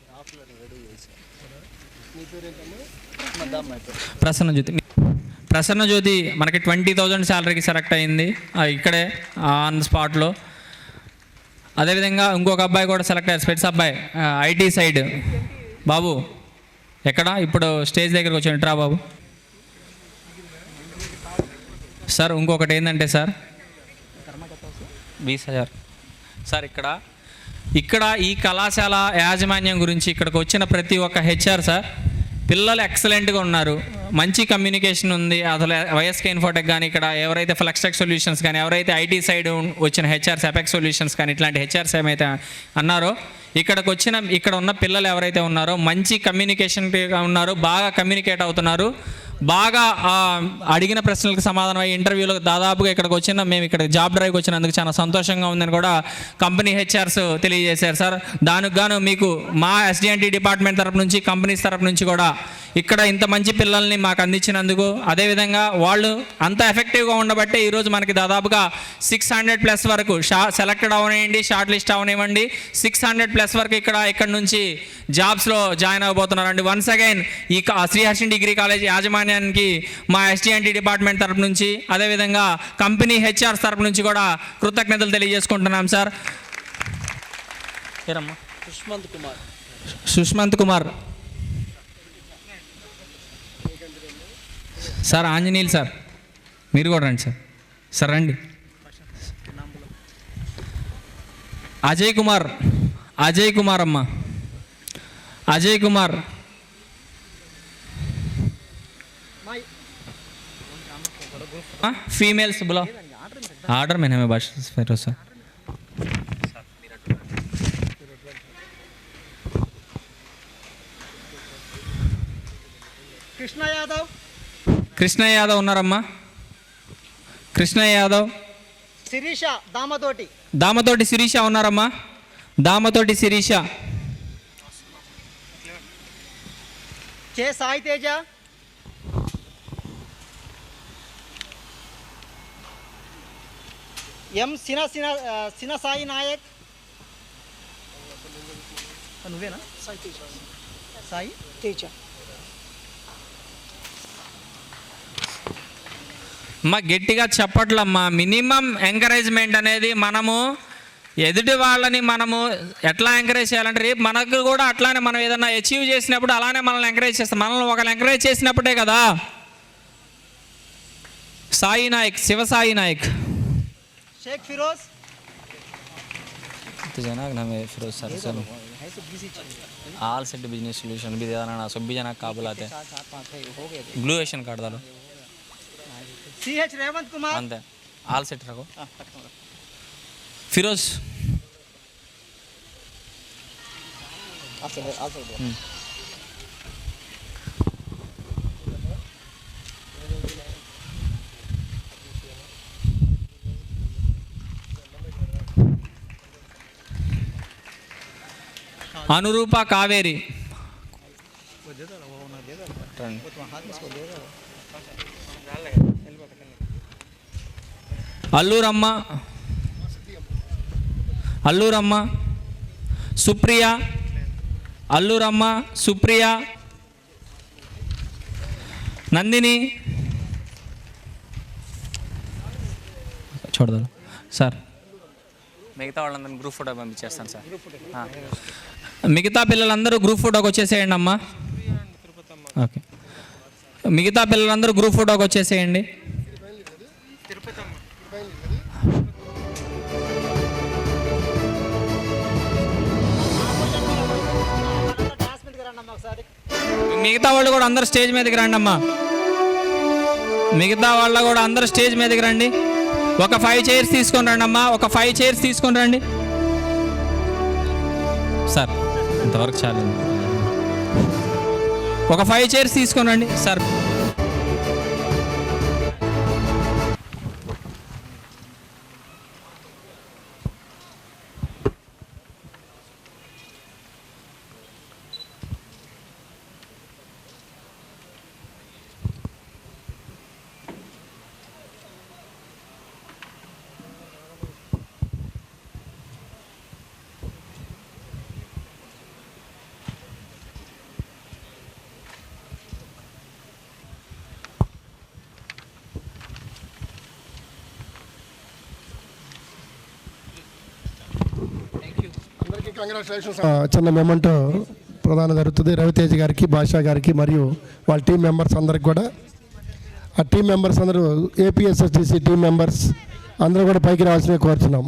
ప్రసన్న జ్యోతి మనకి 20,000 శాలరీకి సెలెక్ట్ అయింది ఇక్కడే ఆన్ స్పాట్లో. అదేవిధంగా ఇంకొక అబ్బాయి కూడా సెలెక్ట్ అయ్యారు, స్పెట్స్ అబ్బాయి ఐటీ సైడ్. బాబు ఎక్కడ ఇప్పుడు స్టేజ్ దగ్గరకు వచ్చి రా బాబు. సార్ ఇంకొకటి ఏంటంటే సార్ 20,000 సార్. ఇక్కడ ఈ కళాశాల యాజమాన్యం గురించి ఇక్కడికి వచ్చిన ప్రతి ఒక్క హెచ్ఆర్ సార్ పిల్లలు ఎక్సలెంట్గా ఉన్నారు, మంచి కమ్యూనికేషన్ ఉంది. అసలు వైఎస్కే ఇన్ఫోటెక్ కానీ ఇక్కడ ఎవరైతే ఫ్లెక్స్టెక్ సొల్యూషన్స్ కానీ ఎవరైతే ఐటీ సైడ్ వచ్చిన హెచ్ఆర్స్ ఎపెక్స్ సొల్యూషన్స్ కానీ ఇట్లాంటి హెచ్ఆర్స్ ఏమైతే అన్నారో ఇక్కడ ఉన్న పిల్లలు ఎవరైతే ఉన్నారో మంచి కమ్యూనికేషన్గా ఉన్నారు, బాగా కమ్యూనికేట్ అవుతున్నారు, బాగా అడిగిన ప్రశ్నలకు సమాధానం అయ్యి ఇంటర్వ్యూలో దాదాపుగా ఇక్కడికి వచ్చిన మేము ఇక్కడ జాబ్ డ్రైవ్కి వచ్చినందుకు చాలా సంతోషంగా ఉందని కూడా కంపెనీ హెచ్ఆర్స్ తెలియజేశారు సార్. దానికి గాను మీకు మా ఎస్డిఎన్టీ డిపార్ట్మెంట్ తరపు నుంచి కంపెనీస్ తరపు నుంచి కూడా ఇక్కడ ఇంత మంచి పిల్లల్ని మాకు అందించినందుకు, అదేవిధంగా వాళ్ళు అంత ఎఫెక్టివ్గా ఉండబట్టే ఈరోజు మనకి దాదాపుగా 600+ వరకు సెలెక్టెడ్ అవనివ్వండి, షార్ట్ లిస్ట్ అవనివ్వండి, 600+ వరకు ఇక్కడ నుంచి జాబ్స్లో జాయిన్ అవ్వబోతున్నారండి. వన్స్ అగైన్ ఈ శ్రీహర్షిని డిగ్రీ కాలేజ్ యాజమాన్యానికి మా ఎస్డిఎన్టీ డిపార్ట్మెంట్ తరపు నుంచి అదేవిధంగా కంపెనీ హెచ్ఆర్స్ తరపు నుంచి కూడా కృతజ్ఞతలు తెలియజేసుకుంటున్నాం sir. Sushmanth Kumar sir. Anjaneyulu sir మీరు కూడా రండి సార్. సార్ రండి. అజయ్ కుమార్ అమ్మ. అజయ్ కుమార్ ఫీమేల్స్ బులా ఆర్డర్ में हमें बात फिर सर. కృష్ణ యాదవ్ ఉన్నారమ్మా. కృష్ణ యాదవ్. శిరీష దామతోటి. దామతోటి శిరీష ఉన్నారమ్మా. దామతోటి శిరీష. కే సాయి తేజ. ఎం సిన సాయి నాయక్. నువ్వేనా? సాయి తేజ. అమ్మా గట్టిగా చెప్పట్లమ్మా. మినిమం ఎంకరేజ్మెంట్ అనేది మనము ఎదుటి వాళ్ళని మనము ఎట్లా ఎంకరేజ్ చేయాలంటే రేపు మనకు కూడా అట్లానే మనం ఏదైనా అచీవ్ చేసినప్పుడు అలానే మనల్ని ఎంకరేజ్ చేస్తాం. మనల్ని ఒకళ్ళు ఎంకరేజ్ చేసినప్పుడే కదా. సాయి నాయక్, శివసాయి నాయక్. शेख फिरोज तो जना नाम है Firoz sir sir all set business solution भी देना ना सब भी जना काबुल आते हैं ब्लू एशियन कार्ड डालो सीएच रेवंत कुमार अंते ऑल सेट रखो फिरोज అనురూప కావేరి. అల్లూరమ్మ, అల్లూరమ్మ సుప్రియ, అల్లూరమ్మ సుప్రియ, నందిని. చూడదాం సార్. మిగతా వాళ్ళందరినీ గ్రూప్ ఫోటో పంపించేస్తాను సార్. మిగతా పిల్లలందరూ గ్రూప్ ఫోటోకి వచ్చేసేయండి అమ్మా. ఓకే, మిగతా పిల్లలందరూ గ్రూప్ ఫోటోకి వచ్చేసేయండి. మిగతా వాళ్ళు కూడా అందరు స్టేజ్ మీదకి రండి అమ్మా. మిగతా వాళ్ళు కూడా అందరు స్టేజ్ మీదకి రండి. ఒక 5 చైర్స్ తీసుకొని రండి అమ్మా. ఒక 5 చైర్స్ తీసుకొని రండి సార్. ఇంతవరకు చాలు. ఒక 5 చైర్స్ తీసుకొని రండి సార్. చిన్న మెమెంటో ప్రదానం జరుగుతుంది రవితేజ్ గారికి, భాషా గారికి మరియు వాళ్ళ టీం మెంబర్స్ అందరికి కూడా. ఆ టీం మెంబర్స్ అందరూ ఏపీఎస్ఎస్టీసీ టీం మెంబర్స్ అందరూ కూడా పైకి రావాల్సిన కోరుతున్నాం.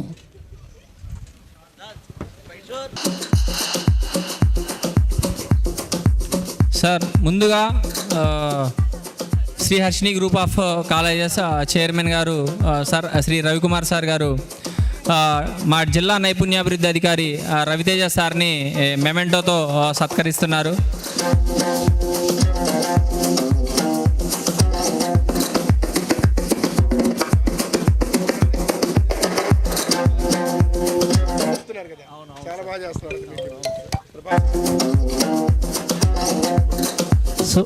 సార్ ముందుగా Shri Harshini group of colleges chairman గారు సార్ శ్రీ రవికుమార్ సార్ గారు మా జిల్లా నైపుణ్యాభివృద్ధి అధికారి రవితేజ సార్ని మెమెంటోతో సత్కరిస్తున్నారు. సో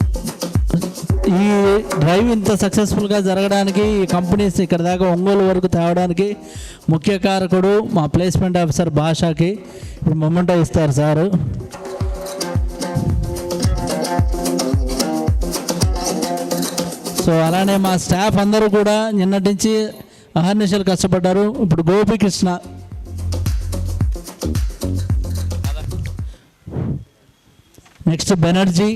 ఈ డ్రైవ్ ఇంత సక్సెస్ఫుల్గా జరగడానికి ఈ కంపెనీస్ ఇక్కడ దాకా ఒంగోలు వరకు తేవడానికి ముఖ్య కారకుడు మా ప్లేస్మెంట్ ఆఫీసర్ భాషకి ఇప్పుడు మొమెంటో ఇస్తారు సారు. సో అలానే మా స్టాఫ్ అందరూ కూడా నిన్నటి నుంచి అహర్నిశలు కష్టపడ్డారు. ఇప్పుడు గోపికృష్ణ, నెక్స్ట్ బెనర్జీ,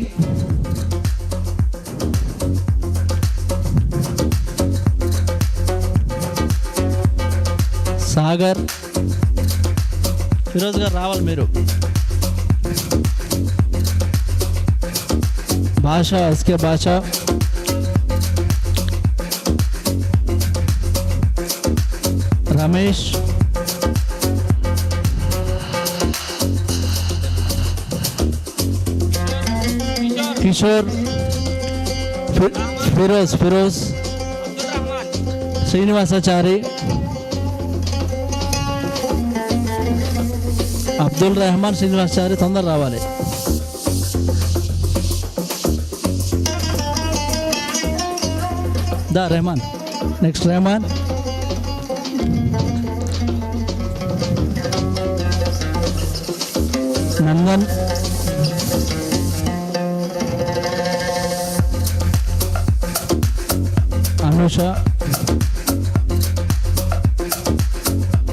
సాగర్, ఫిరోజ్ గారు రావాలి మీరు, భాష, ఎస్కే భాష, రమేష్, కిషోర్, ఫిరోజ్, శ్రీనివాసాచారి, అబ్దుల్ రెహమాన్, శ్రీనివాసాచారి తొందర రావాలి. దా Rehman, next Rehman, Nandan, Anusha,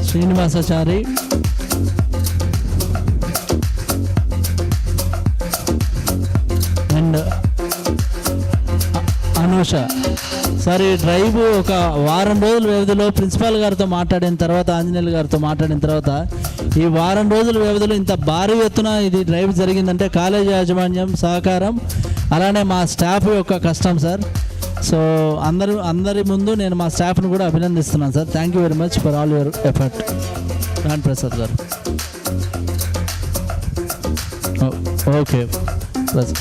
Srinivasachari, and Anusha. Sir ఈ డ్రైవ్ ఒక వారం రోజుల వ్యవధిలో ప్రిన్సిపాల్ గారితో మాట్లాడిన తర్వాత, ఆంజనేయులు గారితో మాట్లాడిన తర్వాత, ఈ వారం రోజుల వ్యవధిలో ఇంత భారీ ఎత్తున ఇది డ్రైవ్ జరిగిందంటే కాలేజీ యాజమాన్యం సహకారం, అలానే మా స్టాఫ్ యొక్క కష్టం సార్. సో అందరి ముందు నేను మా స్టాఫ్ను కూడా అభినందిస్తున్నాను sir. Thank you very much for all your effort. రాన్ ప్రసాద్ గారు. ఓకే ప్రసాద్.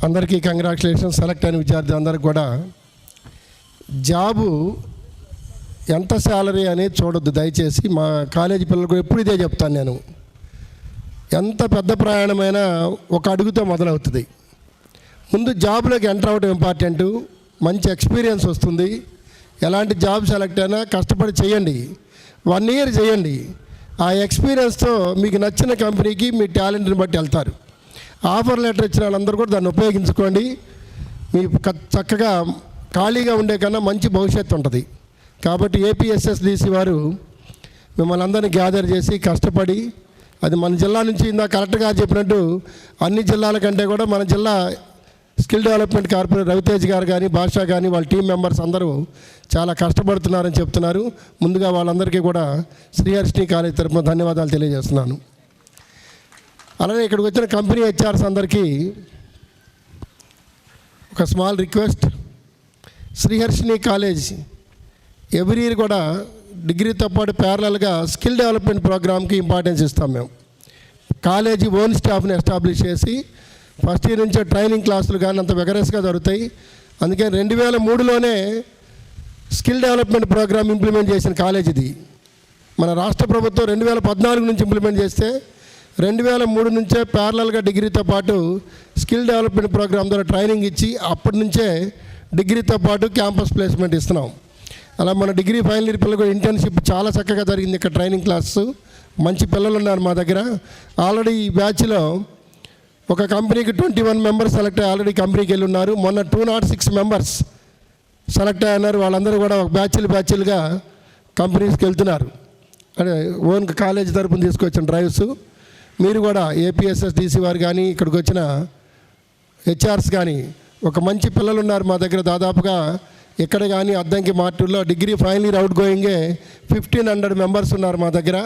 అందరికీ కంగ్రాచులేషన్స్. సెలెక్ట్ అయిన విద్యార్థి అందరికి కూడా జాబు ఎంత శాలరీ అనేది చూడొద్దు దయచేసి. మా కాలేజీ పిల్లలకు ఎప్పుడు ఇదే చెప్తాను నేను. ఎంత పెద్ద ప్రయాణమైనా ఒక అడుగుతో మొదలవుతుంది. ముందు జాబ్లోకి ఎంటర్ అవ్వడం ఇంపార్టెంటు. మంచి ఎక్స్పీరియన్స్ వస్తుంది. ఎలాంటి జాబ్ సెలెక్ట్ అయినా కష్టపడి చేయండి. 1 year చేయండి. ఆ ఎక్స్పీరియన్స్తో మీకు నచ్చిన కంపెనీకి మీ టాలెంట్ని బట్టి వెళ్తారు. ఆఫర్ లెటర్ ఇచ్చిన వాళ్ళందరూ కూడా దాన్ని ఉపయోగించుకోండి. మీ చక్కగా ఖాళీగా ఉండే కన్నా మంచి భవిష్యత్తు ఉంటుంది. కాబట్టి ఏపీఎస్ఎస్డిసి వారు మిమ్మల్ని అందరినీ గ్యాదర్ చేసి కష్టపడి, అది మన జిల్లా నుంచి ఇందాక కరెక్ట్గా చెప్పినట్టు అన్ని జిల్లాల కంటే కూడా మన జిల్లా స్కిల్ డెవలప్మెంట్ కార్పొరేటర్ రవితేజ్ గారు కానీ, భాష కానీ, వాళ్ళ టీం మెంబర్స్ అందరూ చాలా కష్టపడుతున్నారని చెప్తున్నారు. ముందుగా వాళ్ళందరికీ కూడా శ్రీహర్షిని కాలేజ్ తరఫున ధన్యవాదాలు తెలియజేస్తున్నాను. అలానే ఇక్కడికి వచ్చిన కంపెనీ హెచ్ఆర్స్ అందరికీ ఒక small request. Sriharshini college every year కూడా డిగ్రీతో పాటు ప్యారలల్గా స్కిల్ డెవలప్మెంట్ ప్రోగ్రామ్కి ఇంపార్టెన్స్ ఇస్తాం మేము. కాలేజీ ఓన్ స్టాఫ్ని ఎస్టాబ్లిష్ చేసి ఫస్ట్ ఇయర్ నుంచే ట్రైనింగ్ క్లాసులు కానీ అంత వెగరస్గా జరుగుతాయి. అందుకే 2003లోనే స్కిల్ డెవలప్మెంట్ ప్రోగ్రామ్ ఇంప్లిమెంట్ చేసిన కాలేజ్ ఇది. మన రాష్ట్ర ప్రభుత్వం 2014 నుంచి ఇంప్లిమెంట్ చేస్తే 2003 నుంచే ప్యారలల్గా డిగ్రీతో పాటు స్కిల్ డెవలప్మెంట్ ప్రోగ్రామ్ ద్వారా ట్రైనింగ్ ఇచ్చి అప్పటి నుంచే డిగ్రీతో పాటు క్యాంపస్ ప్లేస్మెంట్ ఇస్తున్నాం. అలా మన డిగ్రీ ఫైనల్ ఇయర్ పిల్లలు ఇంటర్న్షిప్ చాలా చక్కగా జరిగింది. ఇక్కడ ట్రైనింగ్ క్లాసెస్ మంచి పిల్లలు ఉన్నారు మా దగ్గర. ఆల్రెడీ ఈ బ్యాచ్లో ఒక కంపెనీకి 21 మెంబర్స్ సెలెక్ట్ అయ్యి ఆల్రెడీ కంపెనీకి వెళ్ళి ఉన్నారు. మొన్న 206 మెంబర్స్ సెలెక్ట్ అయ్యారు. వాళ్ళందరూ కూడా ఒక బ్యాచ్లుగా కంపెనీస్కి వెళ్తున్నారు. అంటే ఓన్ కాలేజ్ తరపున తీసుకొచ్చిన డ్రైవ్స్. మీరు కూడా ఏపీఎస్ఎస్డిసి వారు కానీ, ఇక్కడికి వచ్చిన హెచ్ఆర్స్ కానీ, ఒక మంచి పిల్లలు ఉన్నారు మా దగ్గర. దాదాపుగా ఇక్కడ కానీ అద్దంకి మార్టూర్లో డిగ్రీ ఫైనల్ ఇయర్ అవుట్ గోయింగే 1500 మెంబర్స్ ఉన్నారు మా దగ్గర.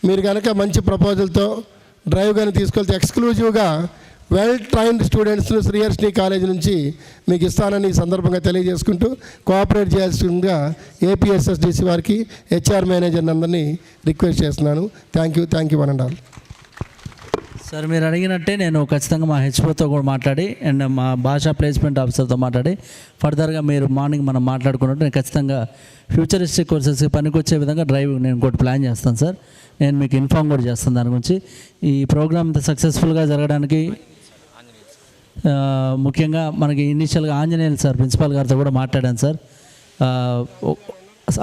మీరు కనుక మంచి ప్రపోజల్తో డ్రైవ్ కానీ తీసుకెళ్తే ఎక్స్క్లూజివ్గా వెల్ ట్రైన్డ్ స్టూడెంట్స్ను శ్రీహర్షిని కాలేజ్ నుంచి మీకు ఇస్తానని ఈ సందర్భంగా తెలియజేసుకుంటూ కోఆపరేట్ చేయాల్సిందిగా ఏపీఎస్ఎస్డిసి వారికి, హెచ్ఆర్ మేనేజర్ అందరినీ రిక్వెస్ట్ చేస్తున్నాను. Thank you one and all. Sir మీరు అడిగినట్టే నేను ఖచ్చితంగా మా హెచ్ఓతో కూడా మాట్లాడి అండ్ మా భాషా ప్లేస్మెంట్ ఆఫీసర్తో మాట్లాడి ఫర్దర్గా మీరు మార్నింగ్ మనం మాట్లాడుకున్నట్టు నేను ఖచ్చితంగా ఫ్యూచరిస్టిక్ కోర్సెస్కి పనికొచ్చే విధంగా డ్రైవ్ నేను ఇంకోటి ప్లాన్ చేస్తాను సార్. నేను మీకు ఇన్ఫామ్ కూడా చేస్తాను దాని గురించి. ఈ ప్రోగ్రామ్ ఇంత సక్సెస్ఫుల్గా జరగడానికి ముఖ్యంగా మనకి ఇనిషియల్గా ఆంజనేయులు సార్ ప్రిన్సిపాల్ గారితో కూడా మాట్లాడాను సార్.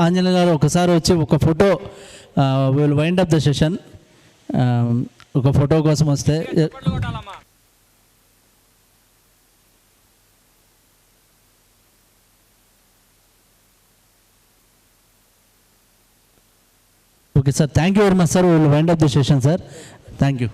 ఆంజనేయులు గారు ఒకసారి వచ్చి ఒక photo will wind up the session, ఒక ఫోటో కోసం వస్తే okay sir. Thank you very much sir. Will wind up the session sir. Thank you.